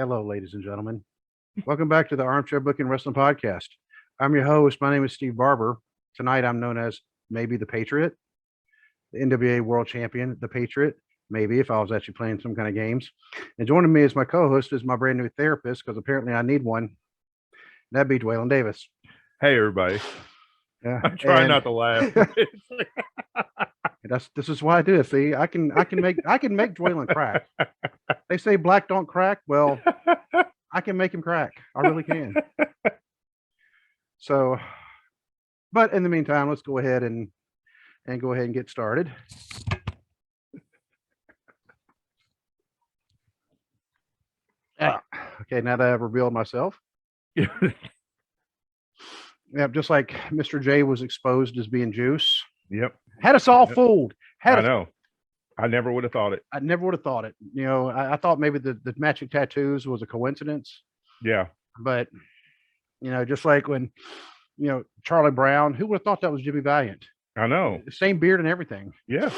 Hello, ladies and gentlemen. Welcome back to the Armchair Booking Wrestling Podcast. I'm your host. My name is Steve Barber. Tonight, I'm known as maybe the Patriot, the NWA World Champion, the Patriot. Maybe if I was actually playing some kind of games. And joining me as my co-host is my brand new therapist because apparently I need one. That'd be Dwaylon Davis. Hey, everybody. Yeah, I'm trying not to laugh. This is why I do it. See, I can make Dwaylon crack. They say black don't crack. Well, I can make him crack. I really can. So, but in the meantime, let's go ahead and get started. Okay, now that I've revealed myself. Yeah, just like Mr. J was exposed as being juice. Yep. Had us all fooled. I know. I never would have thought it. I never would have thought it. You know, I thought maybe the matching tattoos was a coincidence. Yeah. But, you know, just like when, you know, Charlie Brown, who would have thought that was Jimmy Valiant? I know. Same beard and everything. Yeah.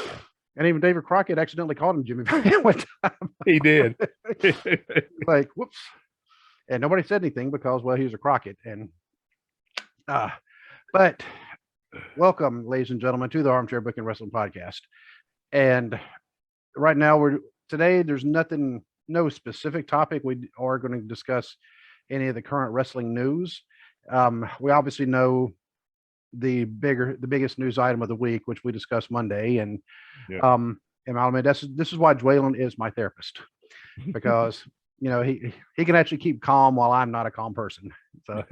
And even David Crockett accidentally called him Jimmy Valiant one time. He did. Like, whoops. And nobody said anything because, well, he was a Crockett. And, but welcome, ladies and gentlemen, to the Armchair Booking Wrestling Podcast. And right now, today, there's no specific topic. We are going to discuss any of the current wrestling news. We obviously know the biggest news item of the week, which we discussed Monday. And, and I'll admit, this is why Dwaylon is my therapist, because, you know, he can actually keep calm while I'm not a calm person. So,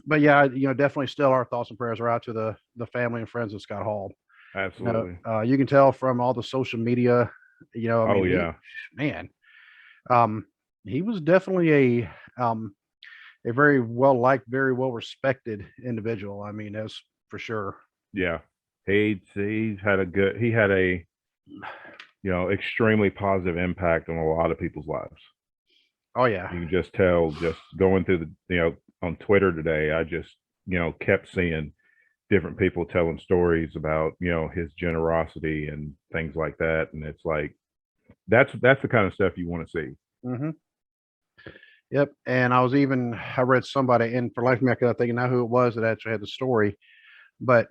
but yeah, you know, definitely still our thoughts and prayers are out to the family and friends of Scott Hall. Absolutely. You can tell from all the social media, you know, I mean, he was definitely a very well liked, very well respected individual. I mean, that's for sure. Yeah. He had a you know, extremely positive impact on a lot of people's lives. Oh yeah. You can just tell, just going through on Twitter today, I just, you know, kept seeing different people telling stories about, you know, his generosity and things like that. And it's like, that's the kind of stuff you want to see. Mm-hmm. Yep. And I read somebody, and for life of me, I couldn't think now who it was that actually had the story, but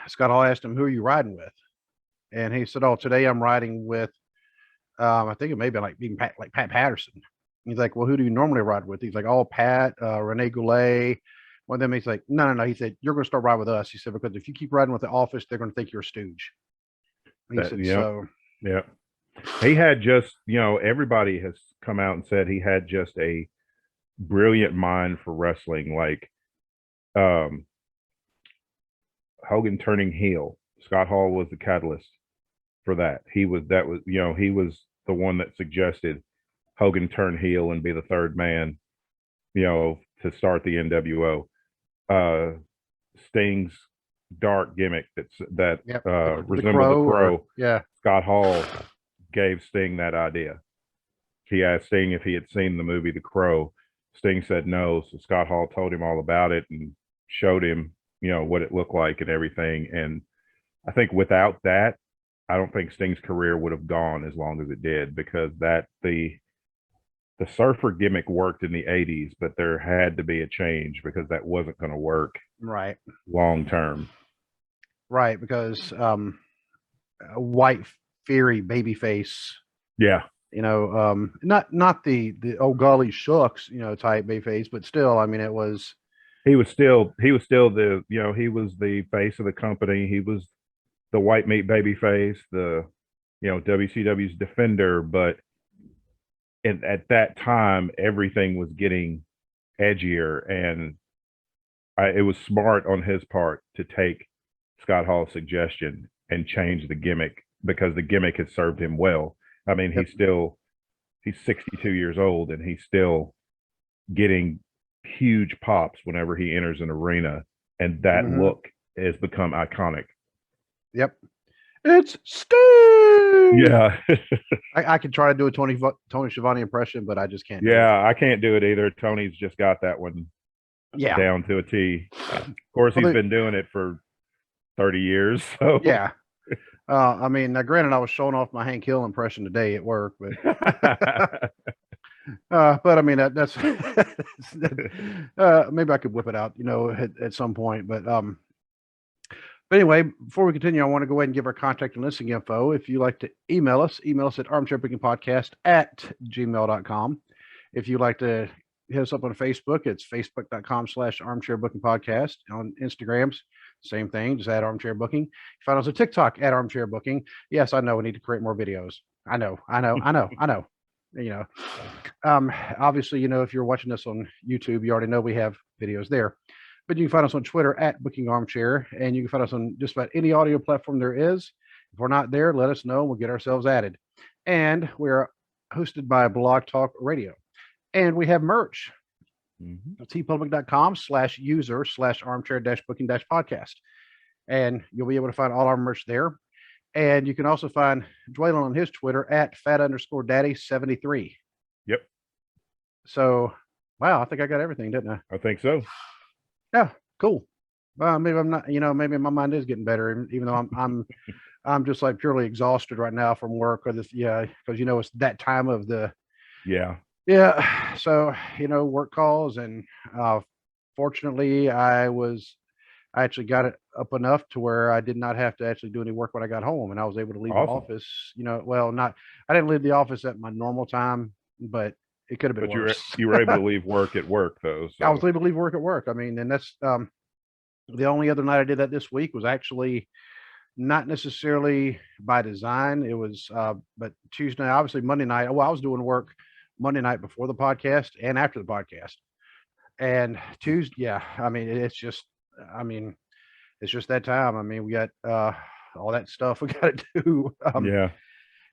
Scott Hall asked him, "Who are you riding with?" And he said, "Oh, today I'm riding with, I think it may be like Pat Patterson." He's like, "Well, who do you normally ride with?" He's like, "Oh, Pat, Renee Goulet." One of them, he's like, no. He said, "You're going to start riding with us." He said, "Because if you keep riding with the office, they're going to think you're a stooge." He said, so. Yeah. He had just, you know, everybody has come out and said he had just a brilliant mind for wrestling. Like, Hogan turning heel. Scott Hall was the catalyst for that. He was the one that suggested Hogan turn heel and be the third man, you know, to start the NWO. Sting's dark gimmick that resembled the Crow. Yeah. Scott Hall gave Sting that idea. He asked Sting if he had seen the movie The Crow. Sting said no, so Scott Hall told him all about it and showed him, you know, what it looked like and everything. And I think without that, I don't think Sting's career would have gone as long as it did, because the surfer gimmick worked in the 80s, but there had to be a change because that wasn't going to work long term. Right, because white fiery babyface. Yeah. You know, not the oh golly shucks, you know, type babyface, but still, I mean, he was still the, you know, he was the face of the company. He was the white meat babyface, the, you know, WCW's defender, but at that time, everything was getting edgier, and it was smart on his part to take Scott Hall's suggestion and change the gimmick, because the gimmick has served him well. I mean, he's 62 years old, and he's still getting huge pops whenever he enters an arena, and that look has become iconic. Yep. It's Sting. Yeah. I could try to do a Tony Schiavone impression, but I just can't. Yeah, I can't do it either. Tony's just got that one down to a T. Of course, he's been doing it for 30 years. So yeah. I mean, now granted, I was showing off my Hank Hill impression today at work, but I mean that's maybe I could whip it out, at some point. But anyway, before we continue, I want to go ahead and give our contact and listing info. If you like to email us at armchairbookingpodcast@gmail.com. If you'd like to hit us up on Facebook, it's facebook.com/armchairbookingpodcast. On Instagrams, same thing, just add armchair booking. You find us on TikTok at armchair booking. Yes, I know we need to create more videos. I know. Obviously, if you're watching this on YouTube, you already know we have videos there. But you can find us on Twitter at Booking Armchair, and you can find us on just about any audio platform there is. If we're not there, let us know. We'll get ourselves added. And we're hosted by Blog Talk Radio. And we have merch. tpublic.com/user/armchair-booking-podcast. And you'll be able to find all our merch there. And you can also find Dwaylen on his Twitter at @fat_daddy73. Yep. So, wow, I think I got everything, didn't I? I think so. Yeah, cool. Maybe I'm not, maybe my mind is getting better, even though I'm just like purely exhausted right now from work because it's that time of the yeah. So work calls, and fortunately I actually got it up enough to where I did not have to actually do any work when I got home, and I was able to leave the office. I didn't leave the office at my normal time, but it could have been worse. You were able to leave work at work, though. So. I was able to leave work at work. I mean, and that's the only other night I did that this week was actually not necessarily by design. It was, but Tuesday night, obviously Monday night. Well, I was doing work Monday night before the podcast and after the podcast. And Tuesday, yeah, I mean, it's just that time. I mean, we got all that stuff we got to do.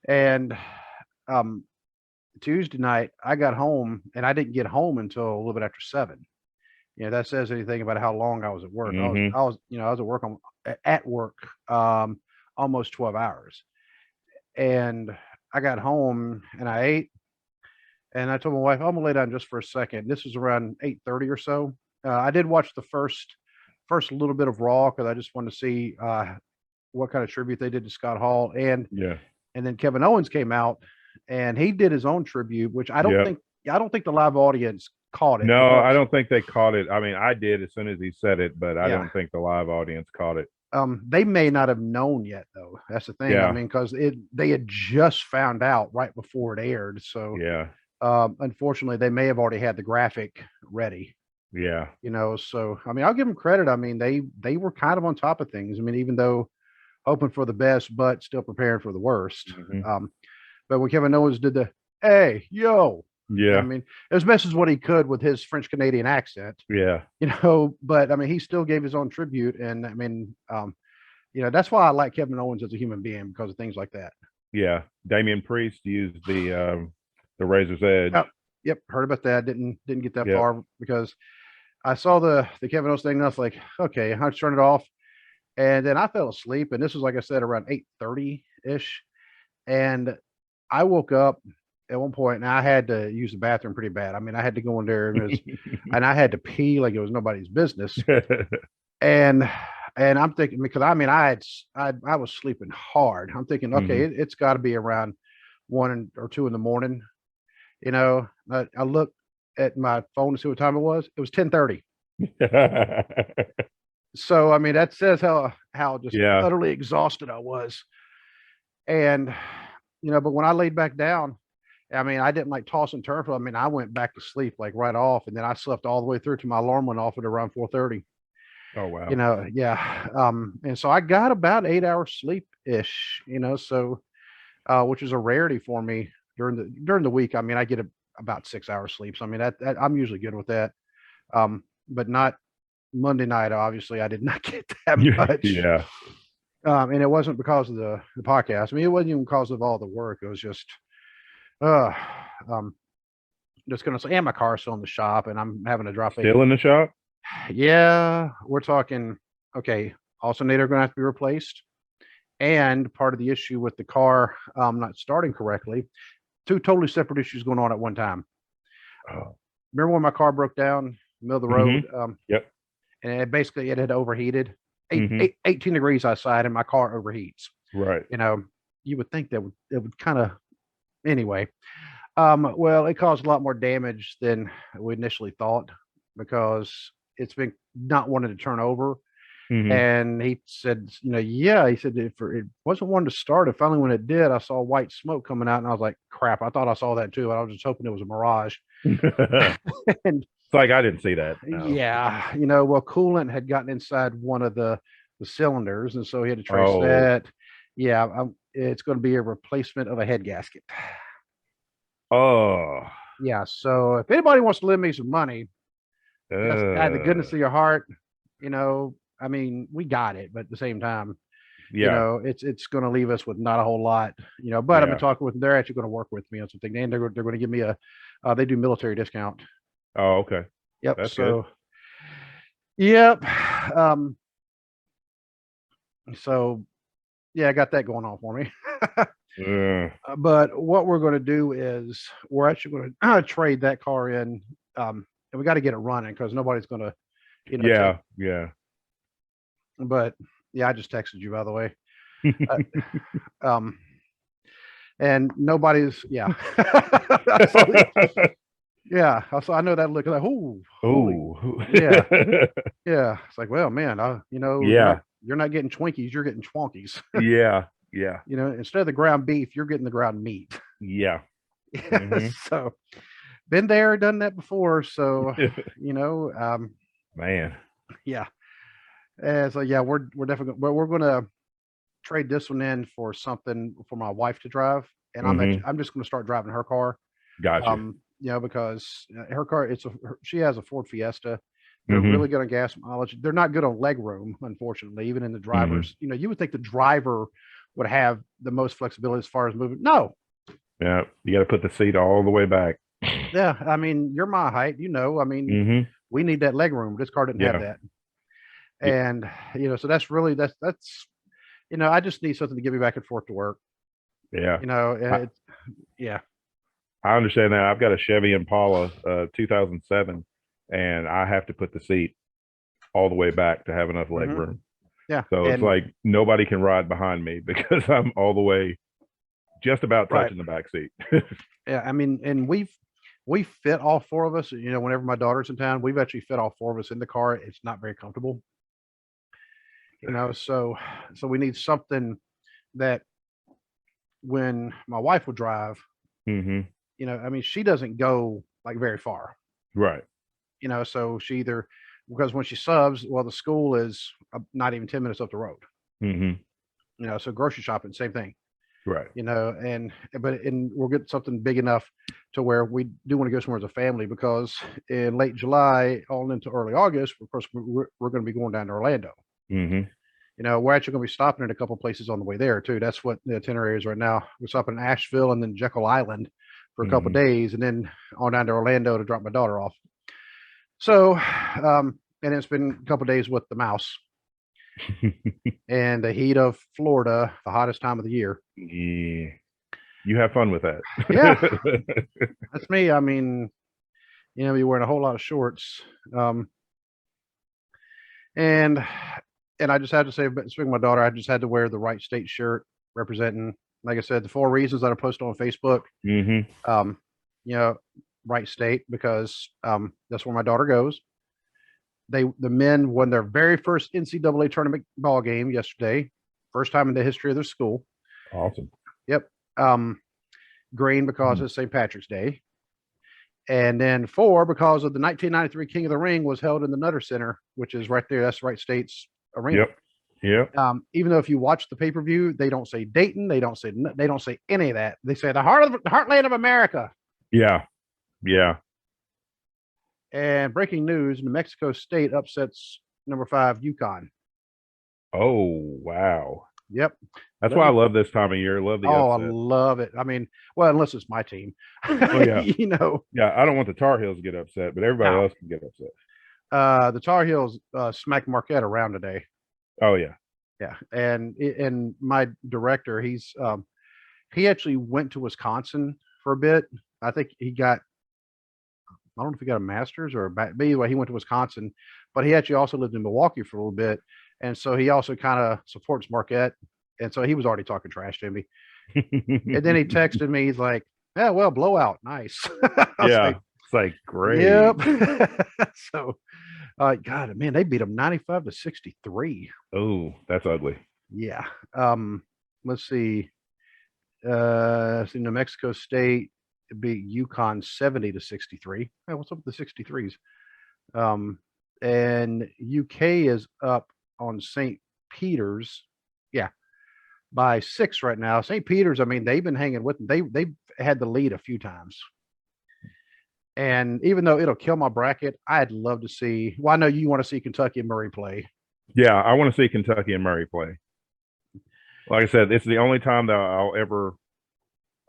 And Tuesday night, I got home, and I didn't get home until a little bit after 7. That says anything about how long I was at work. I was at work almost 12 hours, and I got home and I ate, and I told my wife, I'm gonna lay down just for a second. This was around 8:30 or so. I did watch the first little bit of Raw because I just wanted to see what kind of tribute they did to Scott Hall, and then Kevin Owens came out and he did his own tribute, which I don't think the live audience caught it. No, I don't think they caught it. I mean, I did as soon as he said it, but I don't think the live audience caught it. They may not have known yet, though. That's the thing. I mean, because they had just found out right before it aired. So unfortunately, they may have already had the graphic ready. So I mean, I'll give them credit. I mean, they were kind of on top of things. I mean, even though hoping for the best, but still preparing for the worst. But when Kevin Owens did the "Hey, yo," I mean, as best as what he could with his French Canadian accent. But I mean, he still gave his own tribute, and I mean, that's why I like Kevin Owens as a human being, because of things like that. Damian Priest used the Razor's Edge. Yep, heard about that. Didn't get that far because I saw the Kevin Owens thing, and I was like, okay, I just turned it off, and then I fell asleep. And this was, like I said, around 8:30 ish, and I woke up at one point, and I had to use the bathroom pretty bad. I mean, I had to go in there and I had to pee like it was nobody's business. and I'm thinking, because I mean, I was sleeping hard. I'm thinking, okay, it's got to be around 1 or 2 in the morning. I looked at my phone to see what time it was. It was 10:30. So I mean, that says how just utterly exhausted I was. And but when I laid back down, I mean, I didn't like toss and turn. I mean, I went back to sleep like right off, and then I slept all the way through to my alarm went off at around 4:30. Oh wow. And so I got about 8 hours sleep ish. So which is a rarity for me during the week. I mean, I get about 6 hours sleep. So I mean, that I'm usually good with that. But not Monday night. Obviously, I did not get that much. And it wasn't because of the podcast. I mean, it wasn't even because of all the work. It was just, just gonna say, and my car's still in the shop, and I'm having to drop still in the shop. Yeah, we're talking. Okay, alternator going to have to be replaced, and part of the issue with the car not starting correctly. 2 totally separate issues going on at one time. Remember when my car broke down in the middle of the road? And it had overheated. 18 degrees outside, and my car overheats. Right. You know, you would think that it would kind of anyway. Well, it caused a lot more damage than we initially thought because it's been not wanting to turn over. Hmm. And he said, yeah, he said if it wasn't wanting to start, and finally when it did, I saw white smoke coming out, and I was like, crap, I thought I saw that too. I was just hoping it was a mirage. It's And like I didn't see that. No. yeah, well, coolant had gotten inside one of the cylinders, and so he had to trace Oh. that. Yeah, it's going to be a replacement of a head gasket. Oh. Yeah, so if anybody wants to lend me some money, just out of the goodness Uh, of your heart, I mean, we got it, but at the same time, yeah. it's going to leave us with not a whole lot, but I've been Yeah. talking with them. They're actually going to work with me on something, and they're going to give me they do military discount. Oh, okay. Yep. That's good. So, yep. Um, so yeah, I got that going on for me. Uh, But what we're going to do is we're actually going to trade that car in, and we got to get it running because nobody's going to, take. yeah. Yeah. But yeah, I just texted you by the way. Uh, um, and nobody's, yeah. Yeah, so I know that look like, oh, holy, Oh. yeah, yeah. It's like, well, man, Yeah. you're not getting Twinkies, you're getting Twonkies. Yeah. Yeah. Instead of the ground beef, you're getting the ground meat. Yeah. Hmm. So, been there, done that before. So, you know, um, Man. yeah. And so, yeah, we're definitely, but we're gonna trade this one in for something for my wife to drive, and Hmm. I'm just gonna start driving her car. Gotcha. Because her car, she has a Ford Fiesta. They're Hmm. really good on gas mileage. They're not good on leg room, unfortunately. Even in the Hmm. drivers, you would think the driver would have the most flexibility as far as moving. No, Yeah. You got to put the seat all the way back. yeah, I mean, you're my height, I mean, Hmm. we need that leg room. This car didn't have Yeah. that, Y- and so that's I just need something to get me back and forth to work. Yeah. And I, it's yeah, I understand that. I've got a Chevy Impala, 2007, and I have to put the seat all the way back to have enough leg hmm room. yeah, So it's and like nobody can ride behind me because I'm all the way just about right, touching the back seat. yeah. I mean, and we fit all four of us. Whenever my daughter's in town, we've actually fit all four of us in the car. It's not very comfortable, so we need something that when my wife will drive, Hmm. I mean, she doesn't go like very far, Right. so she either because when she subs, well, the school is not even 10 minutes up the road, Hmm. so grocery shopping, same thing, Right. and we'll get something big enough to where we do want to go somewhere as a family because in late July, all into early August, of course, we're going to be going down to Orlando. Hmm. We're actually going to be stopping at a couple places on the way there too. That's what the itinerary is right now. We're stopping in Asheville and then Jekyll Island for a couple Hmm. days, and then on down to Orlando to drop my daughter off. So, and it's been a couple days with the mouse and the heat of Florida, the hottest time of the year. Yeah. You have fun with that. Yeah, that's me. I mean, you're wearing a whole lot of shorts, um, and I just had to say, speaking of my daughter, I just had to wear the right state shirt representing, like I said, the 4 reasons that I posted on Facebook. Hmm. Um, you know, right state because that's where my daughter goes. The men won their very first NCAA tournament ball game yesterday, first time in the history of their school. Awesome. Yep. Um, Green because it's St. Patrick's Day. And then 4 because of the 1993 King of the Ring was held in the Nutter Center, which is right there. That's Wright State's arena. Yep. Yep. Even though if you watch the pay-per-view, they don't say Dayton, they don't say any of that. They say the heartland of America. Yeah. Yeah. And breaking news: New Mexico State upsets number 5 UConn. Oh, wow. Yep. That's why I love this time of year. Love the Oh, I upset. love it. I mean, well, unless it's my team. Oh yeah. You Yeah, I don't want the Tar Heels to get upset, but everybody now else can get upset. the Tar Heels smacked Marquette around today. Oh yeah. Yeah, and my director, he actually went to Wisconsin for a bit. I think he got, I don't know if he got a master's or a but anyway, he went to Wisconsin, but he actually also lived in Milwaukee for a little bit, and so he also kind of supports Marquette. And so he was already talking trash to me. And then he texted me. He's like, "Yeah, well, blowout, nice." I was Yeah, like, it's like great. "Yep." So, God, man, they beat them 95-63. Oh, that's ugly. Yeah. Let's see. New Mexico State beat UConn 70-63. Hey, what's up with the 63s? And UK is up on St. Peter's. Yeah, by 6 right now. St. Peter's, I mean, they've been hanging with them. They've had the lead a few times. And even though it'll kill my bracket, I'd love to see. Well, I know you want to see Kentucky and Murray play. Yeah, I want to see Kentucky and Murray play. Like I said, it's the only time that I'll ever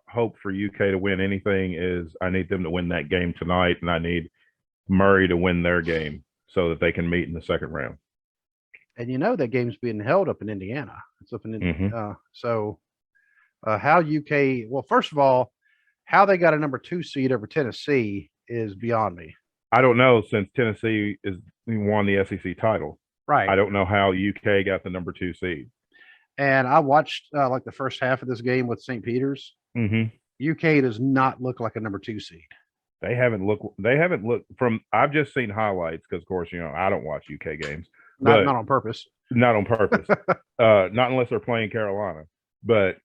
hope for UK to win anything is I need them to win that game tonight, and I need Murray to win their game so that they can meet in the second round. And you know that game's being held up in Indiana. It's up in Mhm. so how UK? Well, first of all, how they got a number 2 seed over Tennessee is beyond me. I don't know, since Tennessee won the SEC title. Right. I don't know how UK got the number 2 seed. And I watched like the first half of this game with St. Peter's. Mhm. UK does not look like a number 2 seed. They haven't looked from. I've just seen highlights because, of course, I don't watch UK games. Not on purpose. Not on purpose. Not unless they're playing Carolina. But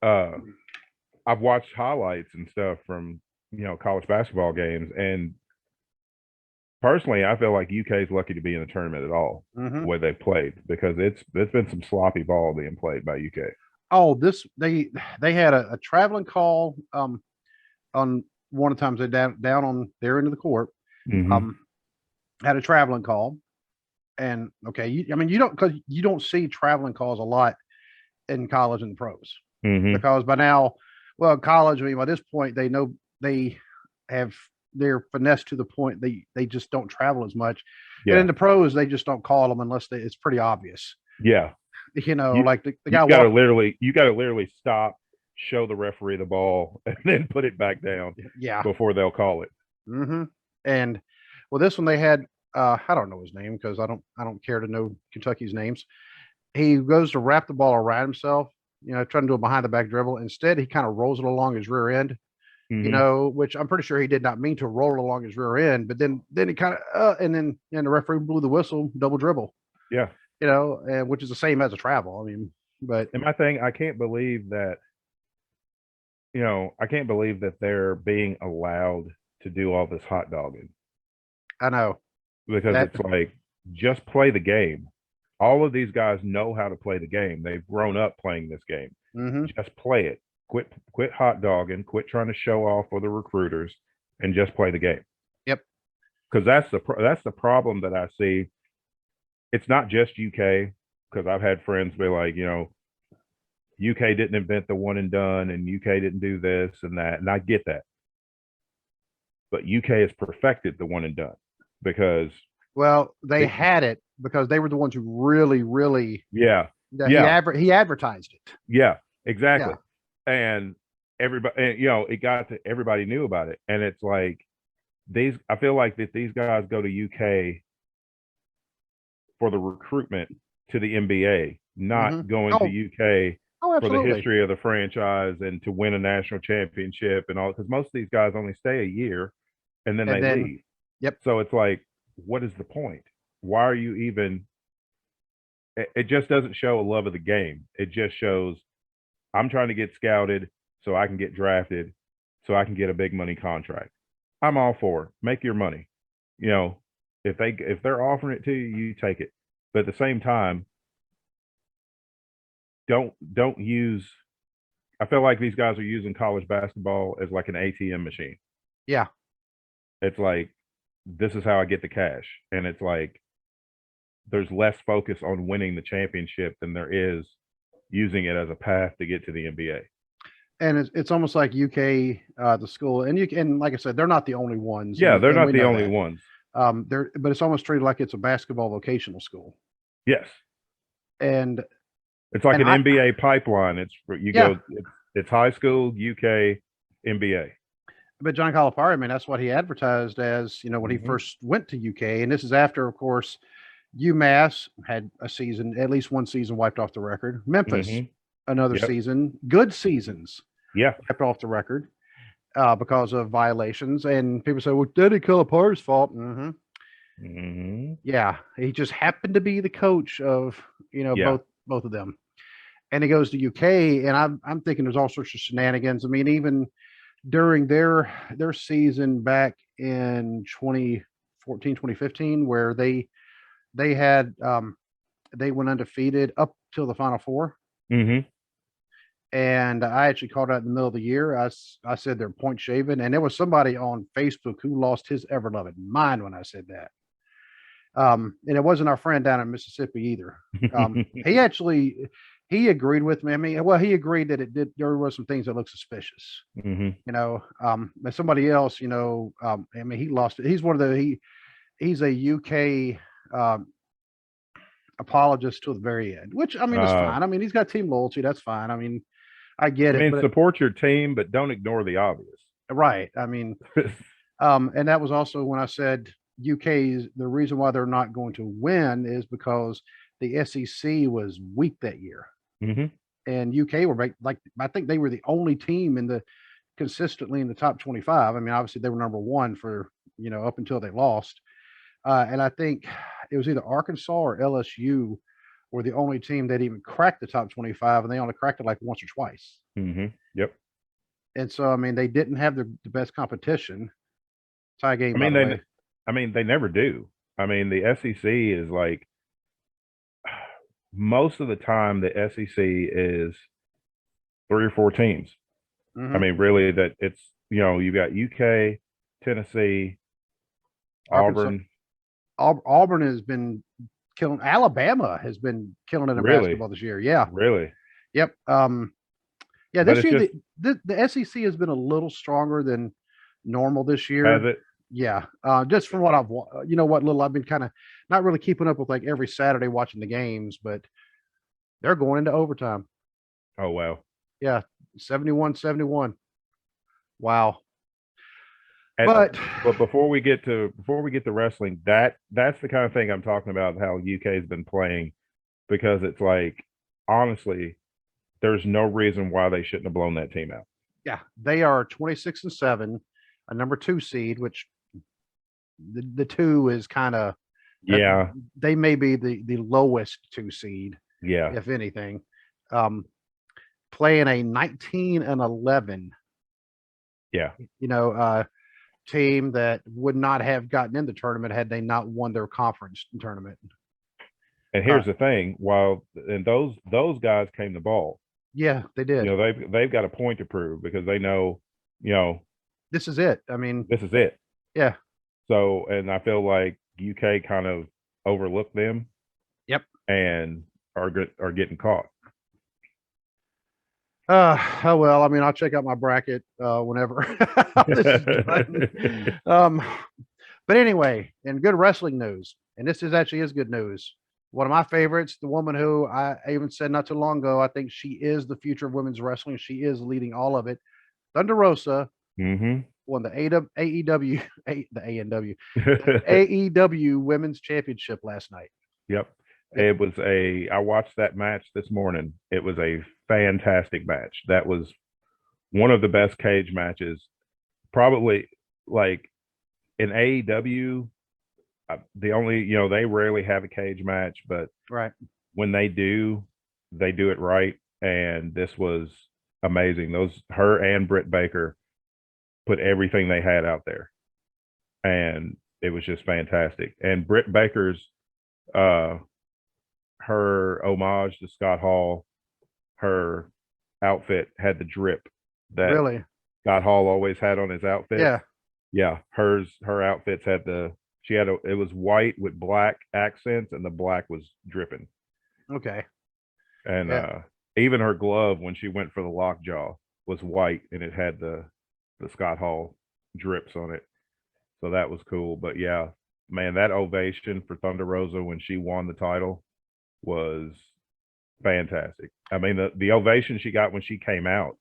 I've watched highlights and stuff from college basketball games, and personally, I feel like UK is lucky to be in the tournament at all the way they played, because it's been some sloppy ball being played by UK. Oh, they had a traveling call on one of the times they down on their end of the court. Had a traveling call, and okay, you don't see traveling calls a lot in college and the pros because by now, well, college, I mean, by this point they know they have their finesse to the point they just don't travel as much. Yeah. And in the pros, they just don't call them unless it's pretty obvious. Yeah. Like the guy you gotta literally stop, show the referee the ball, and then put it back down before they'll call it. And well, this one they had I don't know his name because I don't care to know Kentucky's names. He goes to wrap the ball around himself, trying to do a behind the back dribble. Instead, he kind of rolls it along his rear end, which I'm pretty sure he did not mean to roll it along his rear end, but then he kind of and then the referee blew the whistle, double dribble. Yeah. Which is the same as a travel. I mean, but and my thing, I can't believe that they're being allowed to do all this hot dogging. I know, because it's like, just play the game. All of these guys know how to play the game. They've grown up playing this game. Just play it. Quit hot dogging. Quit trying to show off for the recruiters, and just play the game. Yep. Because that's the problem that I see. It's not just UK, because I've had friends be like, UK didn't invent the one and done, and UK didn't do this and that, and I get that. But UK has perfected the one and done, because they had it because they were the ones who really he advertised it. Yeah, exactly. Yeah. And everybody, it got to everybody knew about it, and it's like I feel like that these guys go to UK for the recruitment to the NBA, not going to UK for the history of the franchise and to win a national championship and all, because most of these guys only stay a year and then they leave. Yep. So it's like, what is the point? Why are you even? It just doesn't show a love of the game. It just shows, I'm trying to get scouted so I can get drafted, so I can get a big money contract. I'm all for it. Make your money. If they're offering it to you, you take it. But at the same time, don't use. I feel like these guys are using college basketball as like an ATM machine. Yeah. It's like, this is how I get the cash. And it's like, there's less focus on winning the championship than there is using it as a path to get to the NBA. And it's almost like UK, the school, and like I said, they're not the only ones. Yeah, they're not the only ones. But it's almost treated like it's a basketball vocational school. Yes. And it's like an NBA pipeline. It's high school, UK, NBA. But John Calipari, that's what he advertised as, when he first went to UK. And this is after, of course, UMass had a season, at least one season wiped off the record. Memphis, Mhm. another Yep. season, good seasons Yeah. wiped off the record because of violations. And people say, well, Denny Calipari's fault. Yeah, he just happened to be the coach of Yeah. both of them. And he goes to UK, and I'm thinking there's all sorts of shenanigans. I mean, even during their season back in 2014, 2015, where they had they went undefeated up till the Final Four. Mhm. And I actually called out in the middle of the year. I said they're point shaving, and there was somebody on Facebook who lost his ever loving mind when I said that. And it wasn't our friend down in Mississippi either. He actually he agreed with me. I mean, well, he agreed that it did. There were some things that looked suspicious. Mhm. But somebody else, I mean, he lost it. He's one of the he's a UK apologist to the very end, which I mean is fine. I mean, he's got team loyalty. That's fine. I mean, I get I it, mean, but support your team, but don't ignore the obvious. right. I mean, and that was also when I said UK's the reason why they're not going to win is because the SEC was weak that year, Mhm. and UK were like I think they were the only team in the consistently in the top 25. I mean, obviously they were number one for up until they lost, and I think it was either Arkansas or LSU were the only team that even cracked the top 25, and they only cracked it like once or twice. Mhm. Yep. And so, I mean, they didn't have the best competition. Tie game, I by mean, the way. they never do. I mean, the SEC is like most of the time the SEC is 3 or 4 teams. I Hmm. mean, really, that it's you got UK, Tennessee, Arkansas, Auburn. Auburn has been killing. Alabama has been killing it in Really, basketball this year. Yeah. really, Yep. Yeah. but This it's year, just the SEC has been a little stronger than normal this has year. it. Yeah. Just from what what little I've been kind of not really keeping up with like every Saturday watching the games, but they're going into overtime. Oh wow. Yeah. 71-71. Wow. At, But but before we get to wrestling, that's the kind of thing I'm talking about. How UK has been playing because it's like honestly, there's no reason why they shouldn't have blown that team out. yeah, they are 26-7, a number 2 seed, which the 2 is kind of that Yeah, they may be the lowest 2 seed, yeah, if anything. Um, Playing a 19-11, yeah. team that would not have gotten in the tournament had they not won their conference tournament. And Uh, here's the thing: those guys came to ball. yeah, they did. They've got a point to prove because they know, you know, This is it. I mean, this is it. yeah. So, and I feel like UK kind of overlooked them Yep. and are getting caught. Oh well, I mean, I'll check out my bracket whenever this is done. But anyway, in good wrestling news, and this is actually is good news. One of my favorites, the woman who I even said not too long ago, I think she is the future of women's wrestling. She is leading all of it. Thunder Rosa Mm-hmm. won the AEW, the ANW, AEW Women's Championship last night. Yep. It, I watched that match this morning. It was a fantastic match. That was one of the best cage matches. Probably like in AEW, the only, they rarely have a cage match, but right. when they do it right. And this was amazing. Her and Britt Baker put everything they had out there. And it was just fantastic. And Britt Baker's, her homage to Scott Hall, her outfit had the drip that Really? Scott Hall always had on his outfit. Yeah. Yeah, her outfits had it was white with black accents and the black was dripping. Okay. And Yeah. even her glove when she went for the lockjaw was white and it had the Scott Hall drips on it. So that was cool. But yeah, man, that ovation for Thunder Rosa when she won the title was fantastic. I mean, the ovation she got when she came out.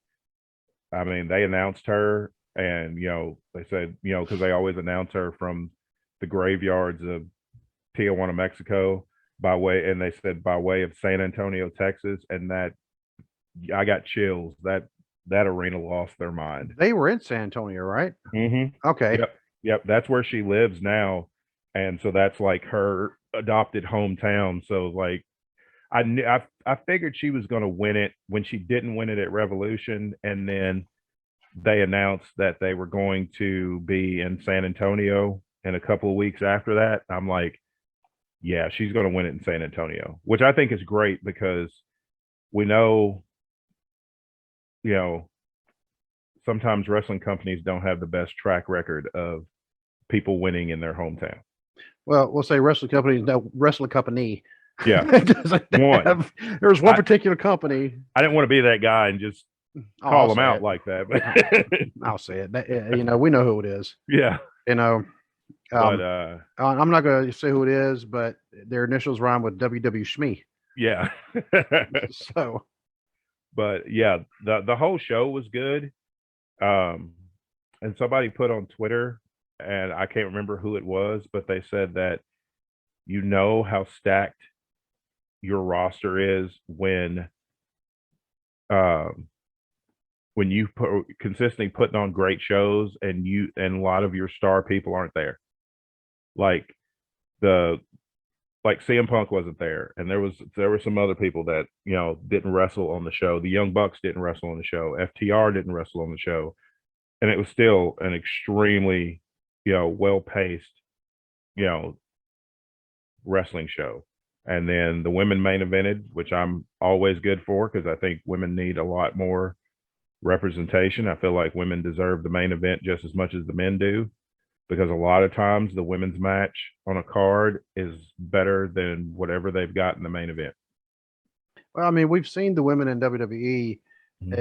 I mean, they announced her and they said, because they always announce her from the graveyards of Tijuana, Mexico, and they said by way of San Antonio, Texas, and that I got chills. That arena lost their mind. They were in San Antonio, right? Mm-hmm. Okay. Yep. That's where she lives now, and so that's like her adopted hometown. So like, I figured she was going to win it when she didn't win it at Revolution, and then they announced that they were going to be in San Antonio in a couple of weeks after that. I'm like, yeah, she's going to win it in San Antonio, which I think is great because we know, sometimes wrestling companies don't have the best track record of people winning in their hometown. Well, we'll say wrestling company. No, wrestling company. Yeah. There's one particular company. I didn't want to be that guy and just call them out like that. But I'll say it. We know who it is. Yeah. But I'm not going to say who it is, but their initials rhyme with WW Shmee. Yeah. So, but yeah, the whole show was good. And somebody put on Twitter, and I can't remember who it was, but they said that how stacked your roster is when you consistently putting on great shows and a lot of your star people aren't there. Like CM Punk wasn't there, and there were some other people that didn't wrestle on the show. The Young Bucks didn't wrestle on the show. FTR didn't wrestle on the show, and it was still an extremely well-paced wrestling show. And then the women main evented, which I'm always good for because I think women need a lot more representation. I feel like women deserve the main event just as much as the men do, because a lot of times the women's match on a card is better than whatever they've got in the main event. Well, I mean, we've seen the women in WWE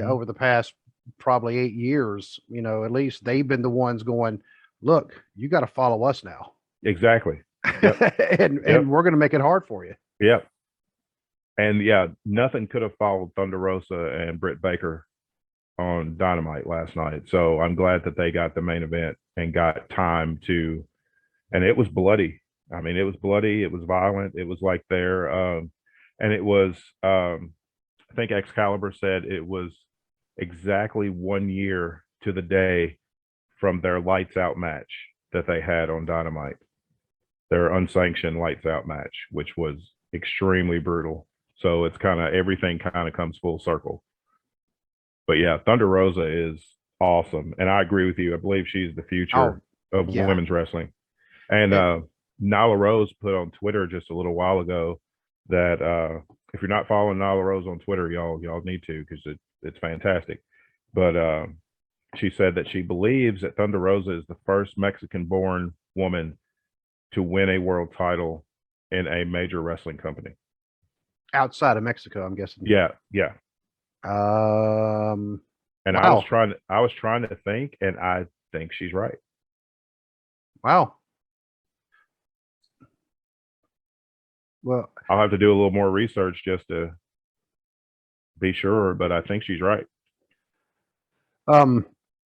over the past probably 8 years. At least they've been the ones going, look, you got to follow us now. Exactly. Yep. and we're going to make it hard for you. Yep. And yeah, nothing could have followed Thunder Rosa and Britt Baker on Dynamite last night. So I'm glad that they got the main event and got time to, and it was bloody. I mean, it was bloody. It was violent. It was like and it was, I think Excalibur said it was exactly 1 year to the day from their lights out match that they had on Dynamite, their unsanctioned lights out match, which was extremely brutal. So it's everything comes full circle. But yeah, Thunder Rosa is awesome. And I agree with you. I believe she's the future of women's wrestling. And Nyla Rose put on Twitter just a little while ago that if you're not following Nyla Rose on Twitter, y'all need to, because it's fantastic. But she said that she believes that Thunder Rosa is the first Mexican-born woman to win a world title in a major wrestling company. Outside of Mexico, I'm guessing. Yeah. And wow. I was trying to think, and I think she's right. Wow. Well, I'll have to do a little more research just to be sure, but I think she's right.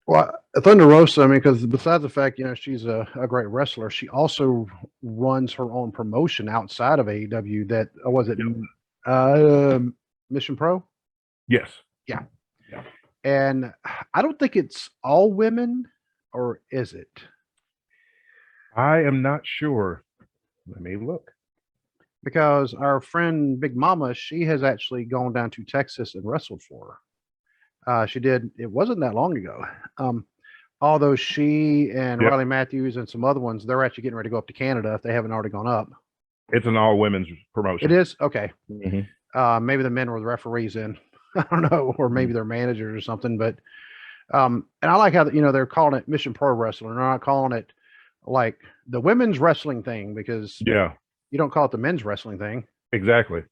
Well, Thunder Rosa, I mean, because besides the fact, she's a great wrestler, she also runs her own promotion outside of AEW. That was it, Mission Pro? Yes. Yeah. And I don't think it's all women, or is it? I am not sure. Let me look. Because our friend Big Mama, she has actually gone down to Texas and wrestled for her. She did. It wasn't that long ago. Although she and Riley Matthews and some other ones, they're actually getting ready to go up to Canada if they haven't already gone up. It's an all women's promotion. It is? Okay. Mm-hmm. Maybe the men were the referees in. I don't know, or maybe they're managers or something. But and I like how they're calling it Mission Pro Wrestling. They're not calling it like the women's wrestling thing, because you don't call it the men's wrestling thing. Exactly.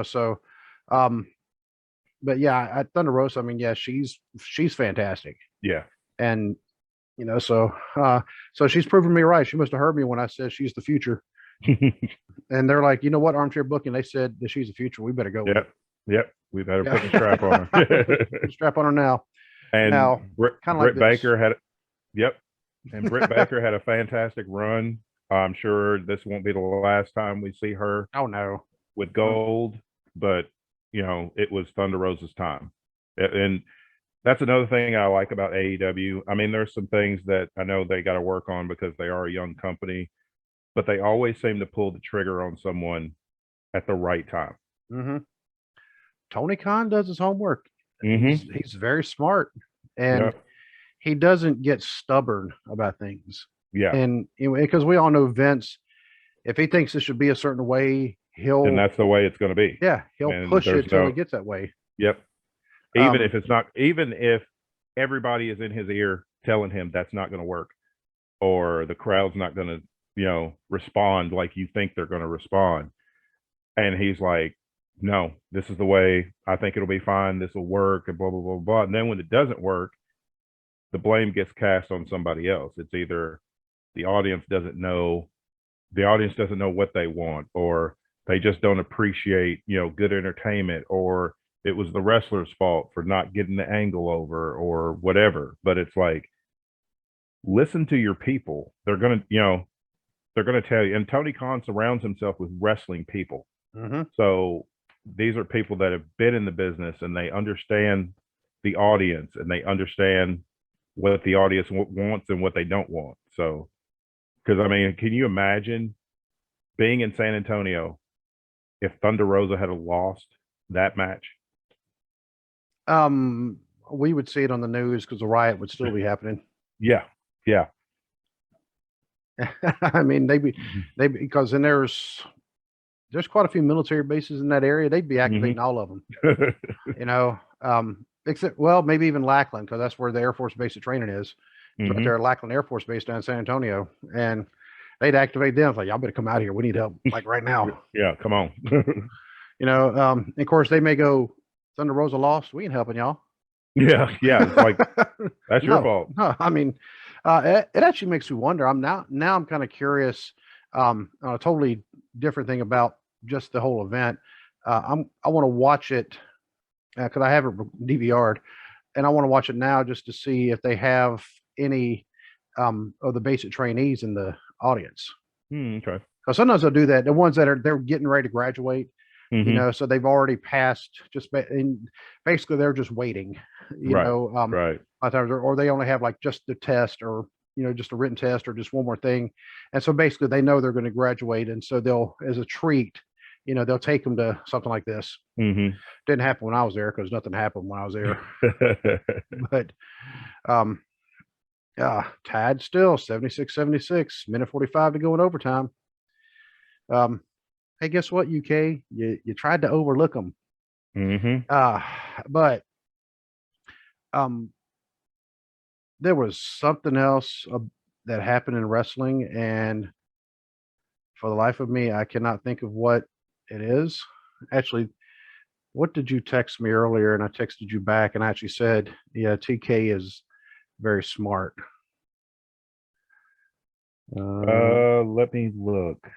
So but yeah, at Thunder Rosa, I mean, yeah, she's fantastic. Yeah. And so she's proven me right. She must have heard me when I said she's the future. And they're like, you know what, Armchair Booking, they said that she's the future. We better go. Yep. We better put the strap on her. Strap on her now. And now, Britt Baker had, and Britt Baker had a fantastic run I'm sure this won't be the last time we see her Oh no. with gold, but it was Thunder Rosa's time. And that's another thing I like about AEW. I mean, there's some things that I know they got to work on because they are a young company, but they always seem to pull the trigger on someone at the right time. Mm-hmm. Tony Khan does his homework. Mm-hmm. He's very smart, and Yep. he doesn't get stubborn about things. Yeah. And because we all know Vince, if he thinks it should be a certain way, And that's the way it's going to be. he'll And push there's it till no, it gets that way. yep. Even Um, if it's not, even if everybody is in his ear telling him that's not going to work, or the crowd's not going to, respond like you think they're going to respond. And he's like, no, this is the way. I think it'll be fine. This will work, and blah, blah, blah, blah. And then when it doesn't work, the blame gets cast on somebody else. It's either the audience doesn't know, what they want, or they just don't appreciate, good entertainment, or it was the wrestler's fault for not getting the angle over, or whatever. But it's like, listen to your people. They're gonna tell you. And Tony Khan surrounds himself with wrestling people. mm-hmm. So these are people that have been in the business and they understand the audience, and they understand what the audience wants and what they don't want. So, because I mean, can you imagine being in San Antonio if Thunder Rosa had lost that match? We would see it on the news because the riot would still be happening. Yeah, yeah. I mean, because then there's quite a few military bases in that area. They'd be activating all of them. Except, well, maybe even Lackland, because that's where the Air Force base of training is. Right there at Lackland Air Force Base down in San Antonio, and they'd activate them. It's like, y'all better come out here. We need help, like right now. Yeah, come on. Of course, they may go, Thunder Rosa lost. We ain't helping y'all. Yeah. It's like, that's your fault. No, I mean, it actually makes me wonder. I'm kind of curious on a totally different thing about just the whole event. I want to watch it because I have it DVR'd, and I want to watch it now just to see if they have any of the basic trainees in the audience. Okay. Because sometimes they'll do that. The ones that they're getting ready to graduate, so they've already passed. And basically they're just waiting. Right. A lot of times, or they only have like just the test, or just a written test, or just one more thing. And so basically they know they're going to graduate, and so they'll, as a treat, they'll take them to something like this. Didn't happen when I was there because nothing happened when I was there. But tied still 76-76, minute 45 to go in overtime. Hey, guess what, UK? You tried to overlook them. But there was something else that happened in wrestling, and for the life of me, I cannot think of what it is. Actually, what did you text me earlier? And I texted you back, and I actually said, yeah, TK is very smart. Let me look.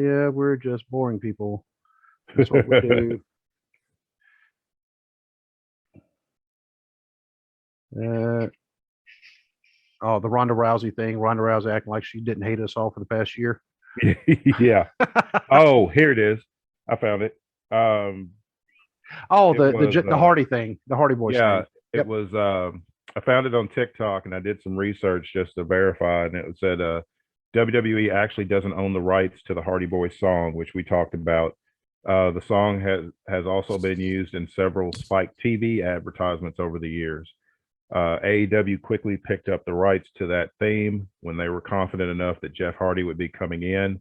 Yeah, we're just boring people. That's what we do. The Ronda Rousey thing. Ronda Rousey acting like she didn't hate us all for the past year. Yeah. Oh, here it is. I found it. The Hardy thing, the Hardy Boys thing. It was. I found it on TikTok, and I did some research just to verify, and it said WWE actually doesn't own the rights to the Hardy Boys song, which we talked about. The song has also been used in several Spike TV advertisements over the years. AEW quickly picked up the rights to that theme when they were confident enough that Jeff Hardy would be coming in.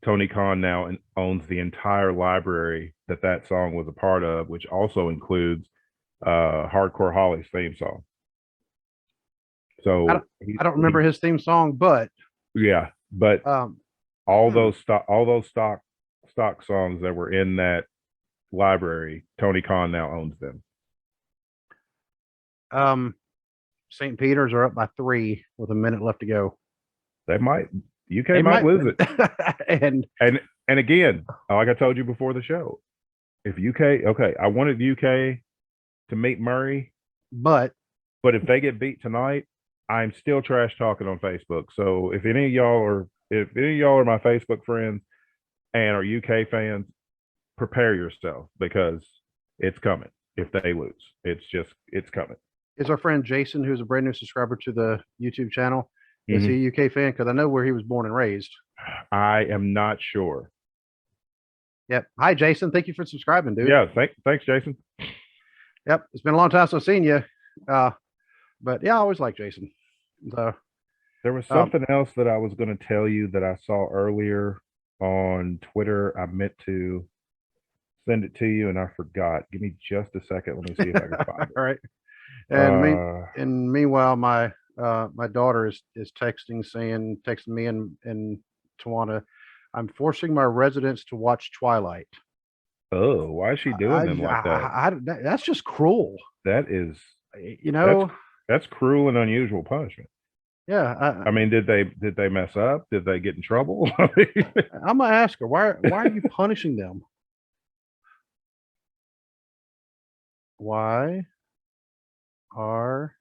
Tony Khan now owns the entire library that song was a part of, which also includes Hardcore Holly's theme song. So I don't remember his theme song, but all those stock songs that were in that library, Tony Khan now owns them. St. Peter's are up by 3 with a minute left to go. UK might lose it. and again, like I told you before the show, If UK, okay, I wanted UK to meet Murray, But but if they get beat tonight, I'm still trash talking on Facebook. So if any of y'all are my Facebook friends and are UK fans, prepare yourself because it's coming. If they lose, it's coming. is our friend Jason, who's a brand new subscriber to the YouTube channel, is Mhm. he a UK fan? Because I know where he was born and raised. I am not sure. Yep. Hi, Jason. Thank you for subscribing, dude. Yeah, thanks, Jason. Yep. It's been a long time since I've seen you. But yeah, I always like Jason. So There was um, something else that I was going to tell you that I saw earlier on Twitter. I meant to send it to you and I forgot. Give me just a second. Let me see if I can find all right. it. And meanwhile, my daughter is texting me and Tawana, I'm forcing my residents to watch Twilight. Oh, why is she doing them like that? That's just cruel. That is You that's know, that's cruel and unusual punishment. yeah. I mean, did they mess up? Did they get in trouble? I'm gonna ask her why are you punishing them? Why are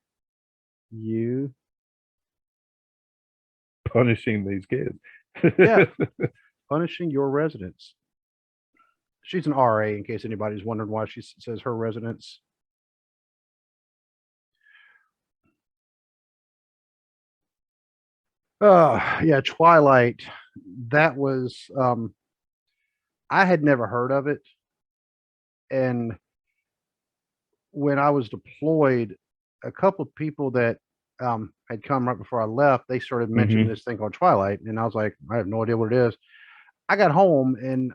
you punishing these kids? yeah punishing your residents? She's an RA, in case anybody's wondering why she says her residents. Yeah, Twilight. That was I had never heard of it, and when I was deployed, a couple of people that had come right before I left, they started mentioning Hmm. this thing called Twilight, and I was like, I have no idea what it is. I got home, and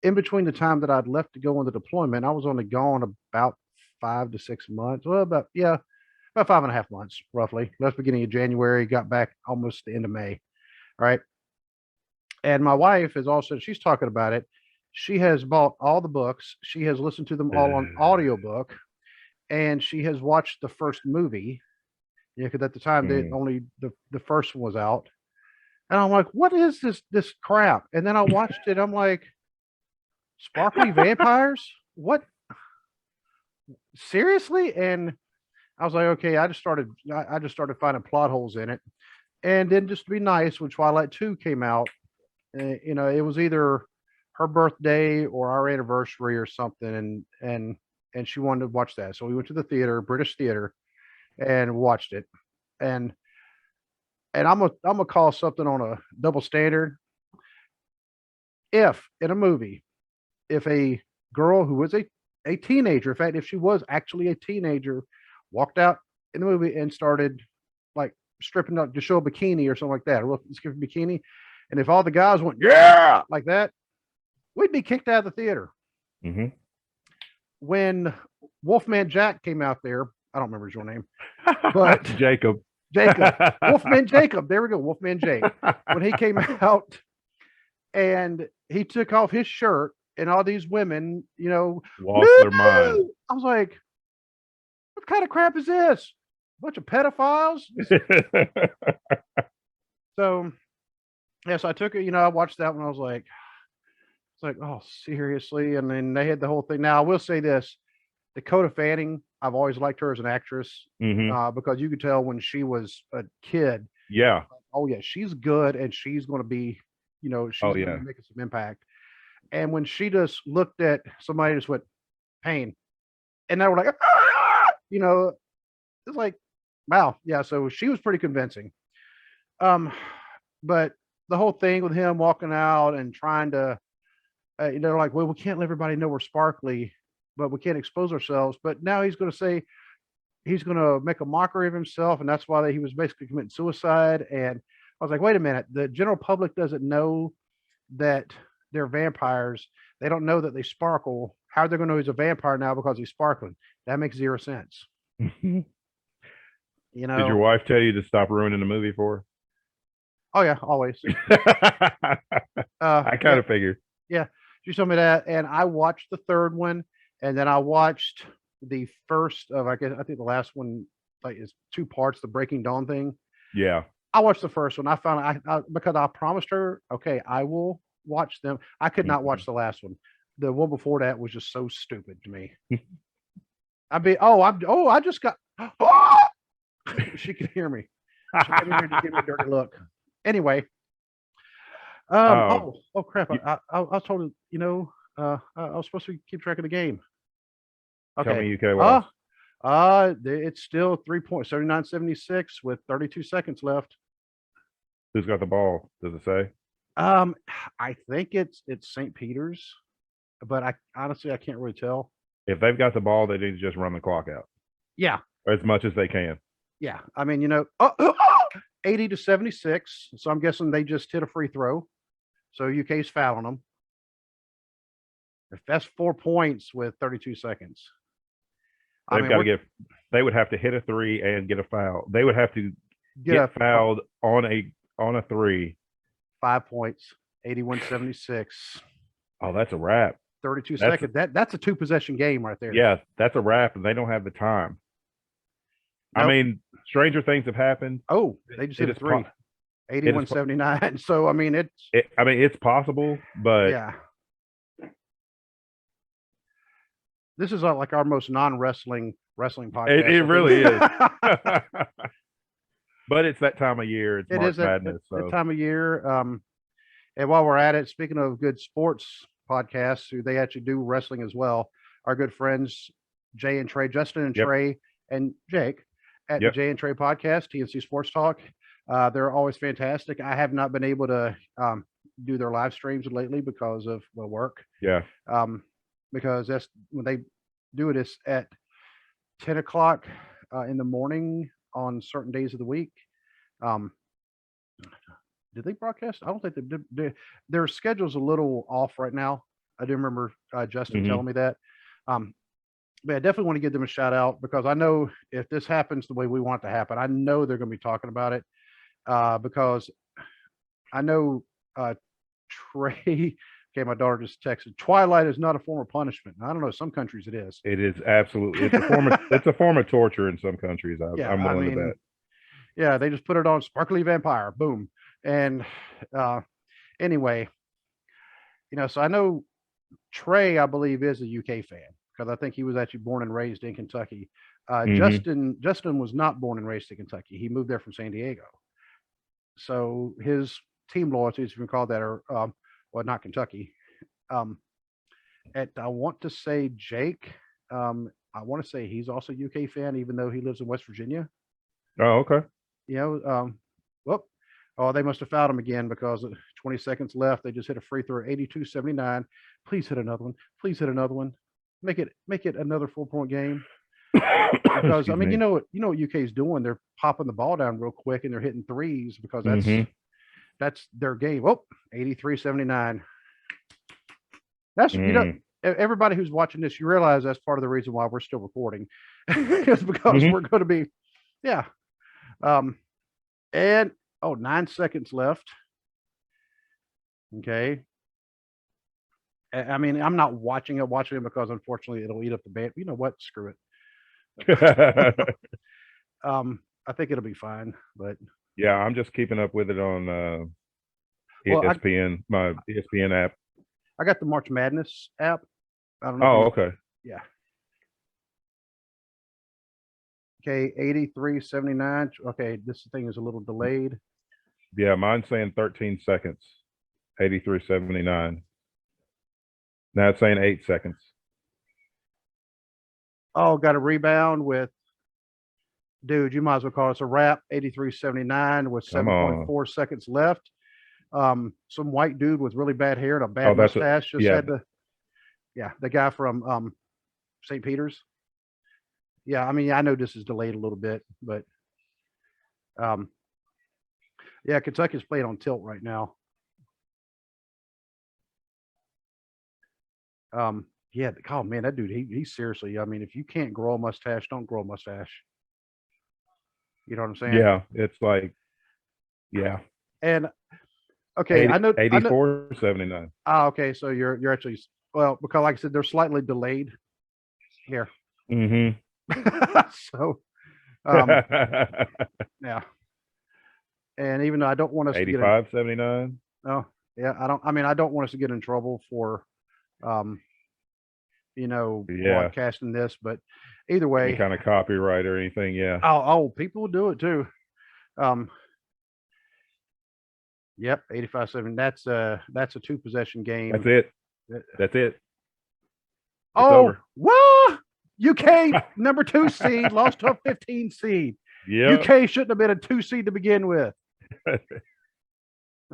in between the time that I'd left to go on the deployment, I was only gone about 5 to 6 months. Well, about 5.5 months, roughly. Left beginning of January, got back almost the end of May. Right. And my wife is also, she's talking about it. She has bought all the books. She has listened to them all on audiobook, and she has watched the first movie. Yeah, because at the time only the first one was out. And I'm like, what is this crap? And then I watched it. I'm like, sparkly vampires? What? Seriously? And I was like, okay, I just started finding plot holes in it. And then just to be nice, when Twilight 2 came out, it was either her birthday or our anniversary or something, and she wanted to watch that. So we went to the theater, British theater, and watched it. And I'm gonna call something on a double standard. If in a movie, if a girl who was a teenager, in fact, if she was actually a teenager, walked out in the movie and started like stripping up to show a bikini or something like that, a real skimpy bikini, and if all the guys went yeah like that, we'd be kicked out of the theater. Hmm. When Wolfman Jack came out there, I don't remember his real name, but Jacob. Jacob, Wolfman Jacob, there we go, Wolfman Jake. When he came out and he took off his shirt, and all these women, Lost their mind. I was like, what kind of crap is this? A bunch of pedophiles? So, yeah, so I took it, I watched that one. I was like, it's like, oh, seriously? And then they had the whole thing. Now, I will say this, Dakota Fanning, I've always liked her as an actress Hmm. because you could tell when she was a kid, Yeah. oh, yeah, she's good and she's going to be, she's Oh going to yeah. be making some impact. And when she just looked at somebody, just went, pain. And they were like, "Ah!" It's like, wow. Yeah. So she was pretty convincing. But the whole thing with him walking out and trying to, like, well, we can't let everybody know we're sparkly, but we can't expose ourselves. But now he's going to say he's going to make a mockery of himself, and that's why he was basically committing suicide. And I was like, wait a minute, the general public doesn't know that they're vampires. They don't know that they sparkle. How are they going to know he's a vampire now because he's sparkling? That makes zero sense. Did You your know? wife tell you to stop ruining the movie for Oh yeah, always. her? I kind Yeah, of figured. yeah. She told me that, and I watched the third one, and then I watched the first of, I think the last one like is two parts, the Breaking Dawn thing. Yeah. I watched the first one. I found because I promised her, okay, I will watch them. I could not Mhm. watch the last one. the one before that was just so stupid to me. I just got. She could hear me. She came in here to give me a dirty look. Anyway. Oh crap! I was told, I was supposed to keep track of the game. Tell Okay. me UK lost. It's still 3 points, 79-76 with 32 seconds left. Who's got the ball? Does it say? I think it's St. Peter's, but I honestly can't really tell. If they've got the ball, they need to just run the clock out Yeah, as much as they can. yeah. I mean, 80-76. So I'm guessing they just hit a free throw. So UK's fouling them. If that's 4 points with 32 seconds. They would have to hit a three and get a foul. They would have to get fouled on a three. 5 points, 81-76. Oh, that's a wrap. 32 seconds. That's a 2-possession game right there. Yeah, that's a wrap, and they don't have the time. Nope. I mean, stranger things have happened. Oh, they just hit a three. 81-79. So I mean, it's possible, but yeah. This is like our most non-wrestling podcast. It really is. But it's that time of year. It's March Madness. That time of year. And while we're at it, speaking of good sports podcasts, they actually do wrestling as well. Our good friends Jay and Trey, Justin and Trey and Jake at the Jay and Trey podcast, TNC Sports Talk. They're always fantastic. I have not been able to do their live streams lately because of work. Yeah. Because that's when they do it is at 10 o'clock in the morning on certain days of the week. Did they broadcast? I don't think they did. Their schedule's a little off right now. I do remember Justin telling me that. But I definitely want to give them a shout out because I know if this happens the way we want it to happen, I know they're going to be talking about it because I know Trey. Okay, my daughter just texted. Twilight is not a form of punishment. I don't know. Some countries it is. It is absolutely. It's a form of torture in some countries. I'm willing to bet. Yeah, they just put it on Sparkly Vampire. Boom. And anyway, so I know Trey, I believe, is a UK fan because I think he was actually born and raised in Kentucky. Justin was not born and raised in Kentucky. He moved there from San Diego. So his team loyalties, if you can call that, are not Kentucky. I want to say Jake. I want to say he's also a UK fan, even though he lives in West Virginia. Oh, okay. They must have fouled him again because 20 seconds left. They just hit a free throw, 82-79. Please hit another one. Please hit another one. Make it another 4-point game. Because I mean, you know what UK is doing? They're popping the ball down real quick and they're hitting threes because that's their game. 83-79. That's everybody who's watching this, you realize that's part of the reason why we're still recording. It's because we're going to be, and 9 seconds left. Okay. I mean, I'm not watching it because unfortunately it'll eat up the band. You know what? Screw it. I think it'll be fine, but yeah, I'm just keeping up with it on ESPN, my ESPN app. I got the March Madness app. I don't know. Oh, okay. Yeah. Okay, 83-79. Okay, this thing is a little delayed. Yeah, mine's saying 13 seconds. 83-79. Now it's saying 8 seconds. Oh, got a rebound with, dude, you might as well call us a wrap. 83-79 with 7.4 seconds left. Some white dude with really bad hair and a bad mustache had the guy from St. Peter's. Yeah, I mean, I know this is delayed a little bit, but Kentucky's playing on tilt right now. Man, that dude, he's seriously, I mean, if you can't grow a mustache, don't grow a mustache. You know what I'm saying? Yeah, it's like, yeah. And okay, 84-79. Okay, so you're actually, well, because like I said, they're slightly delayed here. So yeah. And even though I don't want us 85-79. Oh, yeah, I don't want us to get in trouble for broadcasting this, but either Any way, kind of copyright or anything. Yeah. oh, people will do it too. Um, yep, 85-7. That's a 2-possession game. That's it. That's it. It's Oh, over. what? UK number 2 seed lost to a 15 seed. Yeah. UK shouldn't have been a 2 seed to begin with.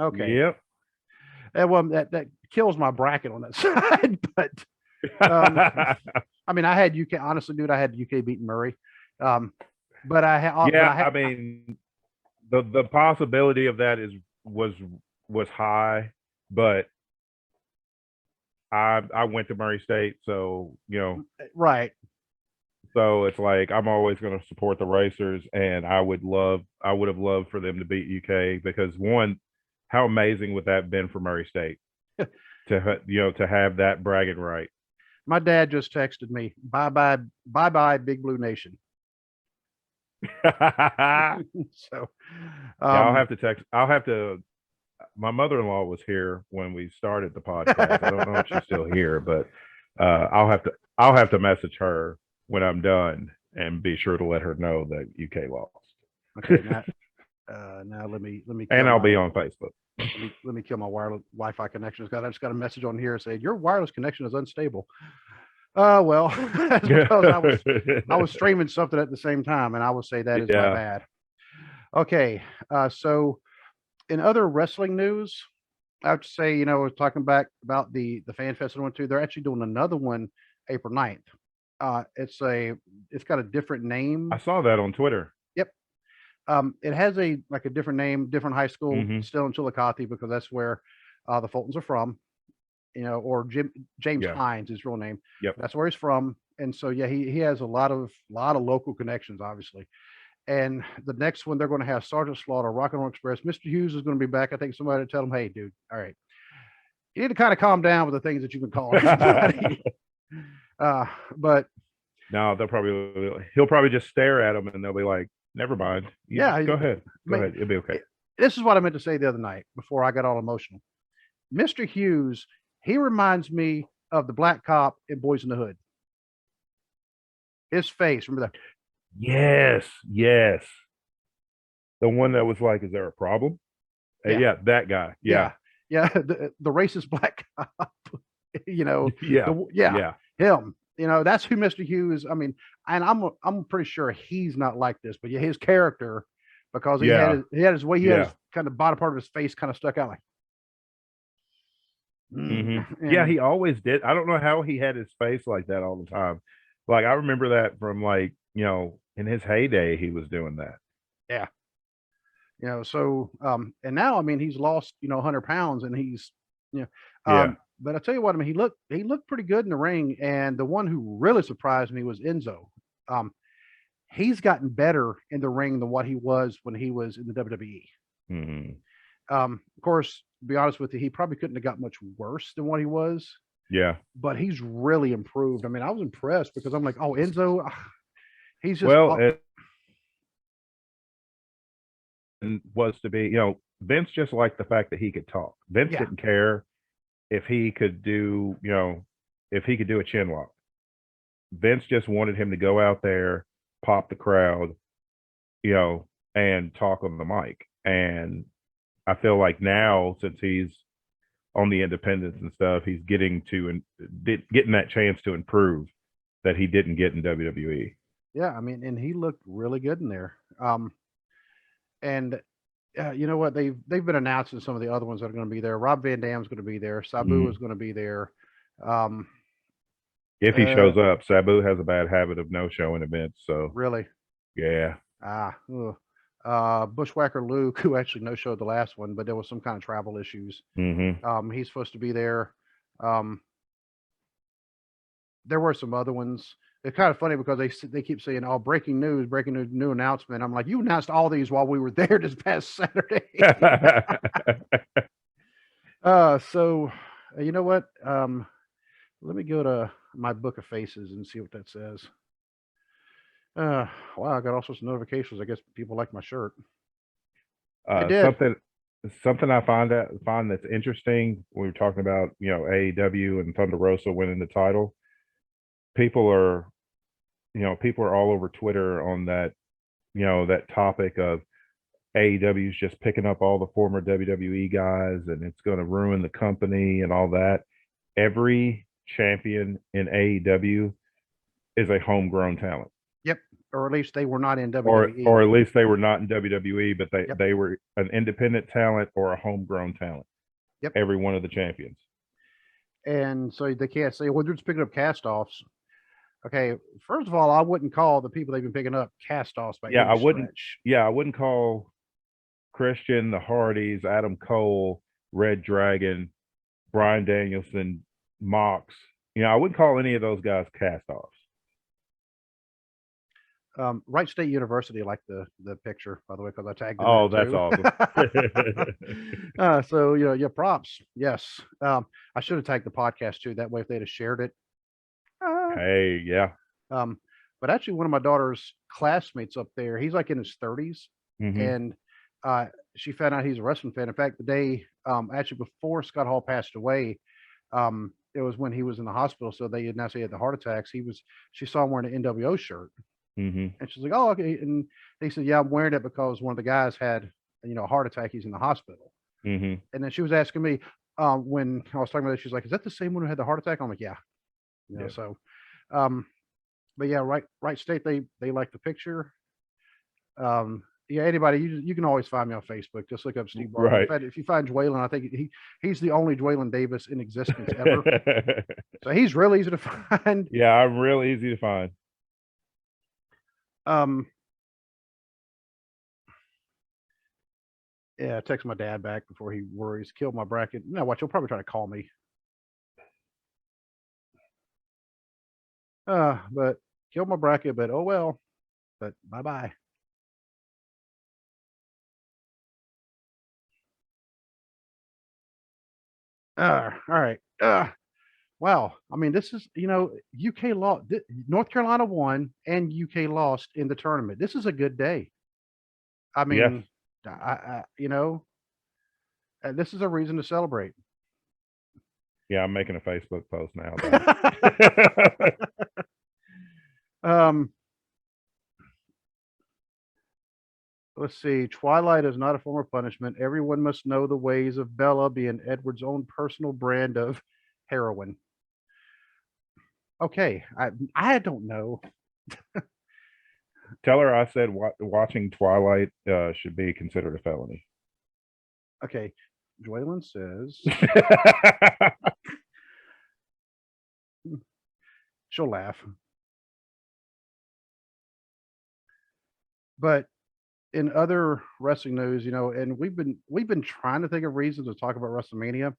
Okay. Yep. That kills my bracket on that side, but I mean, I had UK. Honestly, dude, I had UK beating Murray. But I mean, the possibility of that was high, but I went to Murray State, so right. So it's like I'm always going to support the Racers, and I would have loved for them to beat UK because one, how amazing would that have been for Murray State to have that bragging right. My dad just texted me, bye, Big Blue Nation. So I'll have to text. My mother-in-law was here when we started the podcast. I don't know if she's still here, but I'll have to message her when I'm done and be sure to let her know that UK lost. Okay, now let me. And I'll be on Facebook. Let me kill my wireless Wi-Fi connection. I just got a message on here saying your wireless connection is unstable. Well, that's because I was streaming something at the same time, and I would say that is my bad. Okay, so in other wrestling news, I have to say, I was talking back about the Fan Fest I went to. They're actually doing another one April 9th. It's got a different name. I saw that on Twitter. Yep. It has a different name, different high school, still in Chillicothe because that's where the Fultons are from. Or James Hines, his real name. Yep. That's where he's from. And so he has a lot of local connections, obviously. And the next one they're going to have Sergeant Slaughter, Rock and Roll Express. Mr. Hughes is going to be back. I think somebody to tell him, hey, dude, all right, you need to kind of calm down with the things that you've been calling everybody. But no, he'll probably just stare at them and they'll be like, never mind. Go ahead. Go ahead. It'll be okay. This is what I meant to say the other night before I got all emotional. Mr. Hughes, he reminds me of the black cop in Boys in the Hood. His face, remember that? Yes. The one that was like, is there a problem? Yeah, that guy. Yeah. The racist black cop, Yeah. Him. That's who Mr. Hughes, I mean, and I'm pretty sure he's not like this, but his character, because he had his way, had his kind of bottom part of his face kind of stuck out like. Yeah, he always did. I don't know how he had his face like that all the time. Like I remember that from in his heyday, he was doing that. Yeah. So and now I mean he's lost 100 pounds and he's but I tell you what, I mean he looked pretty good in the ring, and the one who really surprised me was Enzo. He's gotten better in the ring than what he was when he was in the WWE. Of course, to be honest with you, he probably couldn't have got much worse than what he was. Yeah. But he's really improved. I mean, I was impressed because I'm like, oh, Enzo, he's just and was to be, Vince just liked the fact that he could talk. Vince didn't care if he could do, a chin lock. Vince just wanted him to go out there, pop the crowd, and talk on the mic. And I feel like now, since he's on the independents and stuff, he's getting that chance to improve that he didn't get in WWE. Yeah, I mean, and he looked really good in there. And you know what? They've been announcing some of the other ones that are going to be there. Rob Van Dam's going to be there. Sabu is going to be there. If he shows up, Sabu has a bad habit of no showing events. So really, yeah. Bushwhacker Luke, who actually no showed the last one, but there was some kind of travel issues. He's supposed to be there. There were some other ones. It's kind of funny because they keep saying, "Oh, breaking news, new announcement." I'm like, you announced all these while we were there this past Saturday. So you know what? Let me go to my book of faces and see what that says. Wow, I got all sorts of notifications. I guess people like my shirt. Something I find that's interesting. We were talking about, AEW and Thunder Rosa winning the title. people are, people are all over Twitter on that, that topic of AEW's just picking up all the former WWE guys and it's going to ruin the company and all that. Every champion in AEW is a homegrown talent. Yep. Or at least they were not in Or WWE. at least they were not in WWE, but Yep. they were an independent talent or a homegrown talent. Yep. Every one of the champions. And so they can't say, well, they're just picking up cast-offs. Okay, first of all, I wouldn't call the people they've been picking up cast-offs by Yeah, any I wouldn't. stretch. Yeah, I wouldn't call Christian, the Hardys, Adam Cole, Red Dragon, Bryan Danielson, Mox. I wouldn't call any of those guys cast-offs. Wright State University liked the picture, by the way, because I tagged them. Oh, that's awesome. So yeah, props. Yes. I should have tagged the podcast too. That way, if they'd have shared it. Hey, yeah. But actually, one of my daughter's classmates up there, he's like in his 30s, and she found out he's a wrestling fan. In fact, the day actually before Scott Hall passed away, it was when he was in the hospital. So they announced he had the heart attacks. She saw him wearing an NWO shirt. And she's like, oh, okay. And they said, yeah, I'm wearing it because one of the guys had, a heart attack. He's in the hospital. And then she was asking me when I was talking about it, she's like, is that the same one who had the heart attack? I'm like, yeah. Yeah. So, but yeah, Wright State, they like the picture. Yeah, anybody, you can always find me on Facebook. Just look up Steve Barber. Right. In fact, if you find Dwaylen, I think he's the only Dwaylen Davis in existence ever. So he's real easy to find. Yeah, I'm real easy to find. Yeah, text my dad back before he worries. Killed my bracket. No, watch, he'll probably try to call me. But killed my bracket, but oh well. But bye-bye. All right. Wow. I mean, this is, UK lost. North Carolina won and UK lost in the tournament. This is a good day. I mean, this is a reason to celebrate. Yeah, I'm making a Facebook post now. Let's see. Twilight is not a form of punishment. Everyone must know the ways of Bella, being Edward's own personal brand of heroin. Okay, I don't know. Tell her I said watching Twilight should be considered a felony. Okay, Dwaylen says she'll laugh, but in other wrestling news, and we've been trying to think of reasons to talk about WrestleMania,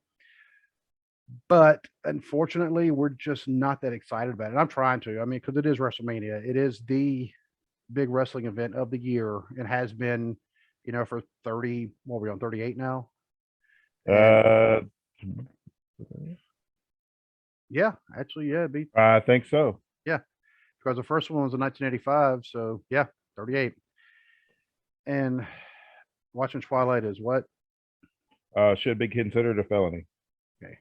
but unfortunately, we're just not that excited about it. I'm trying to. I mean, because it is WrestleMania. It is the big wrestling event of the year and has been, for 30. What are we on, 38 now? Yeah, actually, yeah, it'd be. I think so. Yeah, because the first one was in 1985. So yeah, 38. And watching Twilight is what? Should be considered a felony. Okay.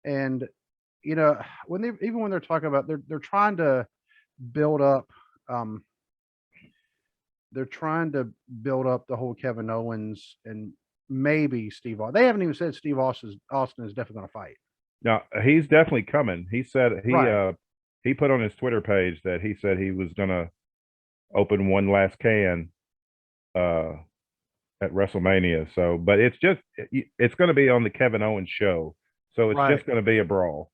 And when they're talking about they're trying to build up the whole Kevin Owens and maybe Steve Austin. They haven't even said Steve Austin is definitely going to fight. No, he's definitely coming. He said he put on his Twitter page that he said he was going to open one last can at WrestleMania. So, but it's going to be on the Kevin Owens show. So it's just going to be a brawl.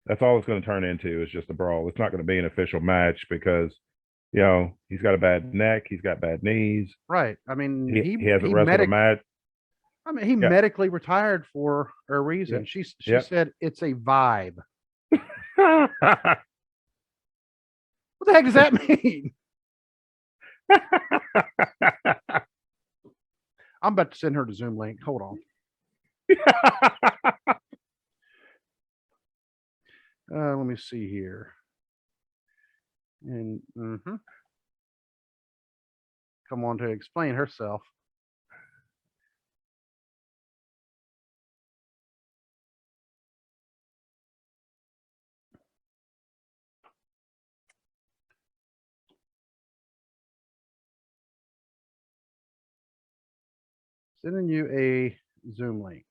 That's all it's going to turn into, is just a brawl. It's not going to be an official match because, he's got a bad neck. He's got bad knees. Right. I mean, he hasn't wrestled a match. I mean, he medically retired for a reason. She said it's a vibe. What the heck does that mean? I'm about to send her the Zoom link. Hold on. Let me see here. And come on to explain herself. Sending you a Zoom link.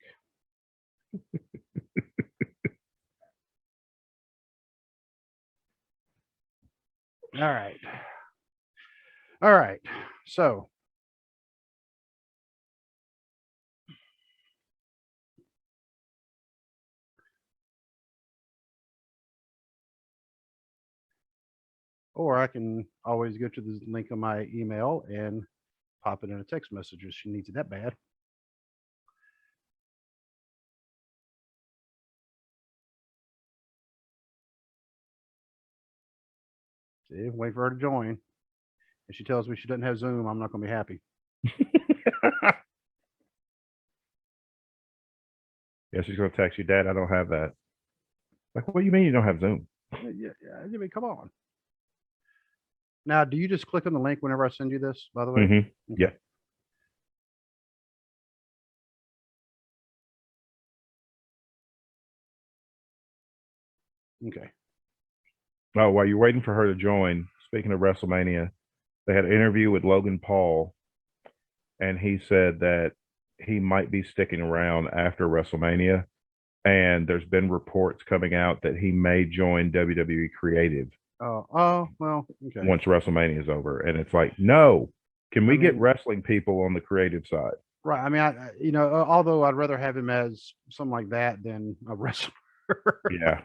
All right. All right. So or I can always go to the link on my email and pop it in a text message if she needs it that bad. See, wait for her to join. If she tells me she doesn't have Zoom, I'm not going to be happy. Yeah, she's gonna text you, Dad, I don't have that. Like, what do you mean you don't have Zoom? Yeah, I mean, come on. Now, do you just click on the link whenever I send you this, by the way? Mm-hmm. Yeah. Okay. Oh, while you're waiting for her to join, speaking of WrestleMania, they had an interview with Logan Paul, and he said that he might be sticking around after WrestleMania. And there's been reports coming out that he may join WWE Creative Oh, well, okay. once WrestleMania is over. And it's like, no, can we get mean, wrestling people on the creative side? right. I mean, although I'd rather have him as something like that than a wrestler. Yeah.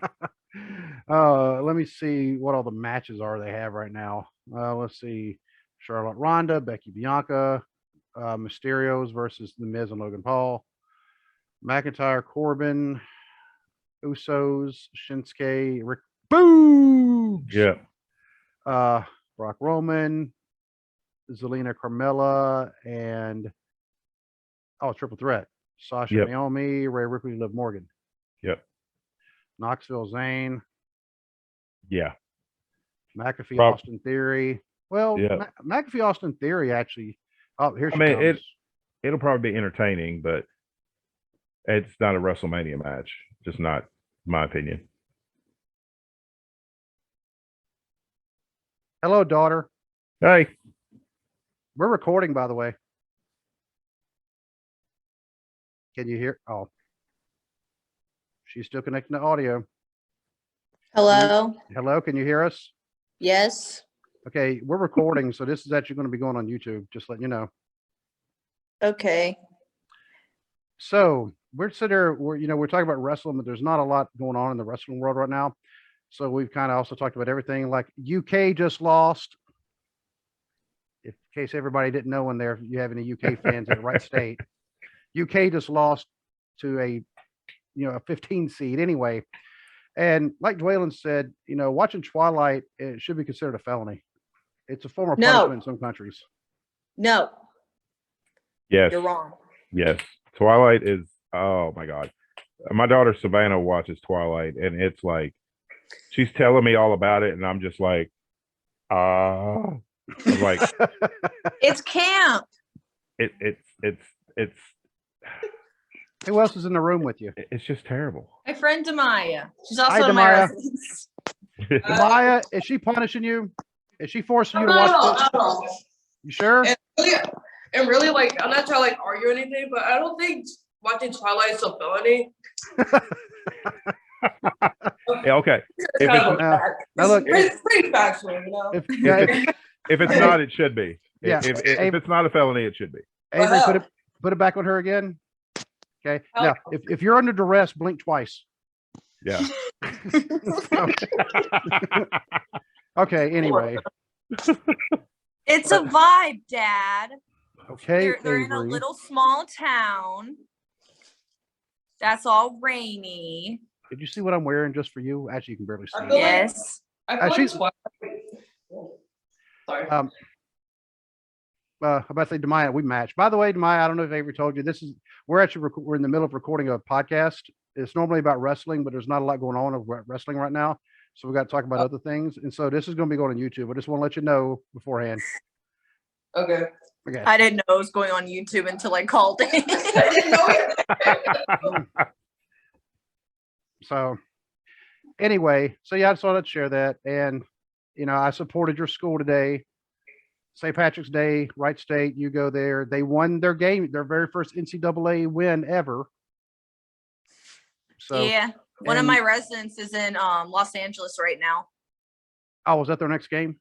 Let me see what all the matches are they have right now. Let's see. Charlotte Ronda, Becky Bianca, Mysterios versus The Miz and Logan Paul, McIntyre, Corbin, Usos, Shinsuke, Rick Boogs. Yeah. Brock Roman, Zelina Carmella, and triple threat. Sasha Yep. Naomi, Rhea Ripley, Liv Morgan. Yep. Knoxville Zane. Yeah. McAfee Austin Theory. Well, yeah. McAfee Austin Theory actually. Oh, here she comes. It'll probably be entertaining, but it's not a WrestleMania match. Just not my opinion. Hello, daughter. Hey. We're recording, by the way. Can you hear? Oh, she's still connecting to audio. Hello. Hello, can you hear us? Yes. Okay, we're recording, so this is actually going to be going on YouTube. Just letting you know. Okay. So we're sitting there. We're talking about wrestling, but there's not a lot going on in the wrestling world right now. So we've kind of also talked about everything. Like UK just lost. In case everybody didn't know, you have any UK fans in the right state, UK just lost to a 15 seed anyway. And like Dwaylen said, watching Twilight, it should be considered a felony. It's a form of punishment in some countries. No. Yes. You're wrong. Yes. Twilight is, oh my God. My daughter Savannah watches Twilight, and it's like, she's telling me all about it, and I'm just like, like, it's camp. It's who else is in the room with you? It's just terrible. My friend Demaya. She's also Hi, in my Demaya. residence. Demaya, is she punishing you? Is she forcing you to watch this? You sure? And really, like, I'm not trying to like argue or anything, but I don't think watching Twilight is a felony. Yeah, okay. It's pretty factual, If it's not, it should be. Yeah. If it's not a felony, it should be. Avery, put it back on her again. Okay. Now, if you're under duress, blink twice. Yeah. Okay. Anyway. It's a vibe, Dad. Okay. They're in a little small town. That's all rainy. Did you see what I'm wearing just for you? Actually, you can barely see. Yes. Sorry. I'm about to say, Demaya, we match. By the way, Demaya, I don't know if Avery told you, we're in the middle of recording a podcast. It's normally about wrestling, but there's not a lot going on about wrestling right now. So we got to talk about other things. And so this is going to be going on YouTube. I just want to let you know beforehand. Okay. I didn't know it was going on YouTube until I called it. So anyway, I just wanted to share that. And, I supported your school today. St. Patrick's Day, Wright State. You go there. They won their game, their very first NCAA win ever. So, Yeah. One of and- my residents is in Los Angeles right now. oh, was that their next game?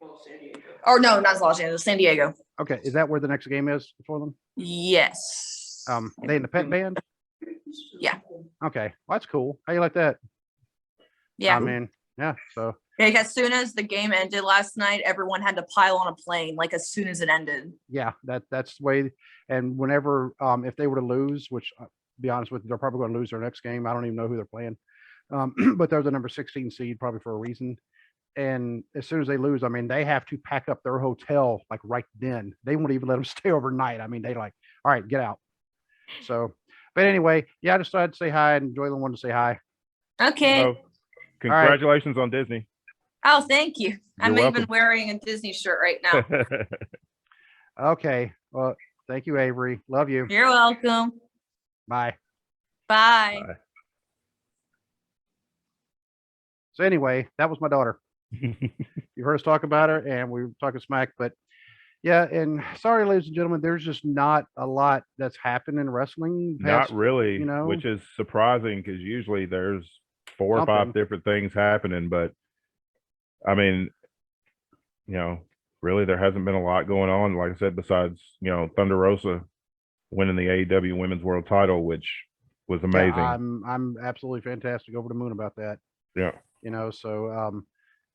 Well, San Diego. Or no, not Los Angeles, San Diego. Okay, is that where the next game is for them? Yes. They in the pet band? Yeah. Okay, well, that's cool. How you like that? Yeah. I mean, yeah. So Like as soon as the game ended last night, everyone had to pile on a plane. Like as soon as it ended. yeah, that's the way. And whenever if they were to lose, which to be honest with you, they're probably going to lose their next game. I don't even know who they're playing. But they're the number 16 seed probably for a reason. And as soon as they lose, I mean, they have to pack up their hotel like right then. They won't even let them stay overnight. I mean, they like, all right, get out. So, but anyway, yeah, I just thought I'd say hi, and Joylan wanted to say hi. Okay. So, congratulations on Disney. Oh, thank you. I'm welcome. even wearing a Disney shirt right now. Okay. Well, thank you, Avery. Love you. You're welcome. Bye. Bye. Bye. So anyway, that was my daughter. You heard us talk about her, and we were talking smack. But yeah, and sorry, ladies and gentlemen, there's just not a lot that's happened in wrestling. Not really, you know, which is surprising because usually there's 4 or 5 Something. different things happening. But I mean, really there hasn't been a lot going on. Like I said, besides Thunder Rosa winning the AEW Women's World Title, which was amazing. Yeah, I'm absolutely fantastic, over the moon about that. Yeah. So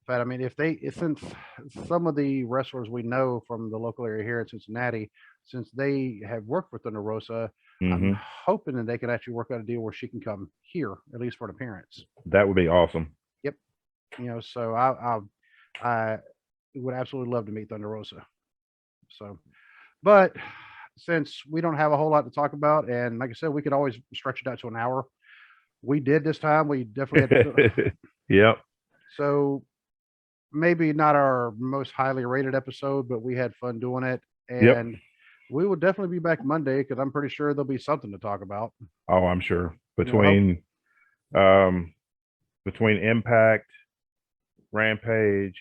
but I mean, since some of the wrestlers we know from the local area here in Cincinnati, since they have worked for Thunder Rosa, Mhm. I'm hoping that they can actually work out a deal where she can come here, at least for an appearance. That would be awesome. So I would absolutely love to meet Thunder Rosa. So, but since we don't have a whole lot to talk about, and like I said, we could always stretch it out to an hour. We did this time. We definitely had to. Yep. So maybe not our most highly rated episode, but we had fun doing it. Yep. And we will definitely be back Monday because I'm pretty sure there'll be something to talk about. Oh, I'm sure. Between Impact, Rampage,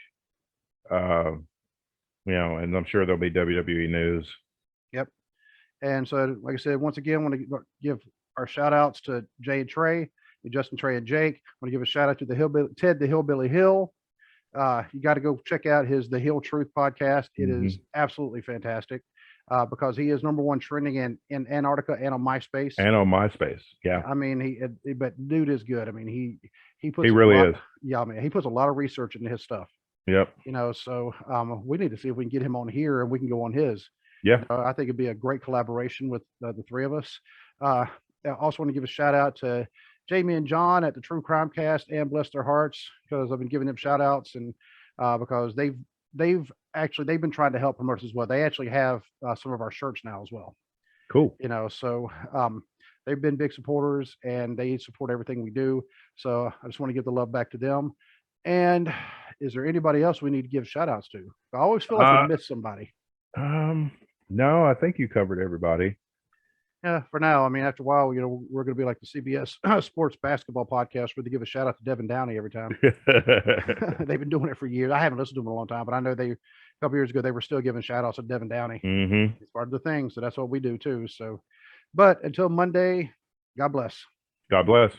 and I'm sure there'll be WWE news. Yep. And so, like I said, once again, I want to give our shout outs to Jay and Trey, Justin, Trey, and Jake. I want to give a shout out to Ted the Hillbilly Hill. You got to go check out The Hill Truth podcast. It is absolutely fantastic because he is #1 trending in Antarctica and on MySpace. And on MySpace. Yeah. I mean, but dude is good. I mean, he puts He really is. Yeah, I mean, he puts a lot of research into his stuff. Yep. So we need to see if we can get him on here and we can go on his. Yeah. I think it'd be a great collaboration with the three of us. I also want to give a shout out to Jamie and John at the True Crime Cast and Bless Their Hearts, because I've been giving them shout outs, and because they've been trying to help promote us as well. They actually have some of our shirts now as well. Cool. So they've been big supporters and they support everything we do. So I just want to give the love back to them. And is there anybody else we need to give shout outs to? I always feel like we missed somebody. No, I think you covered everybody. Yeah, for now. I mean, after a while, we're going to be like the CBS Sports Basketball Podcast, where they give a shout out to Devin Downey every time. They've been doing it for years. I haven't listened to them in a long time, but I know a couple years ago they were still giving shout outs to Devin Downey. Mm-hmm. It's part of the thing, so that's what we do too. So, but until Monday, God bless. God bless.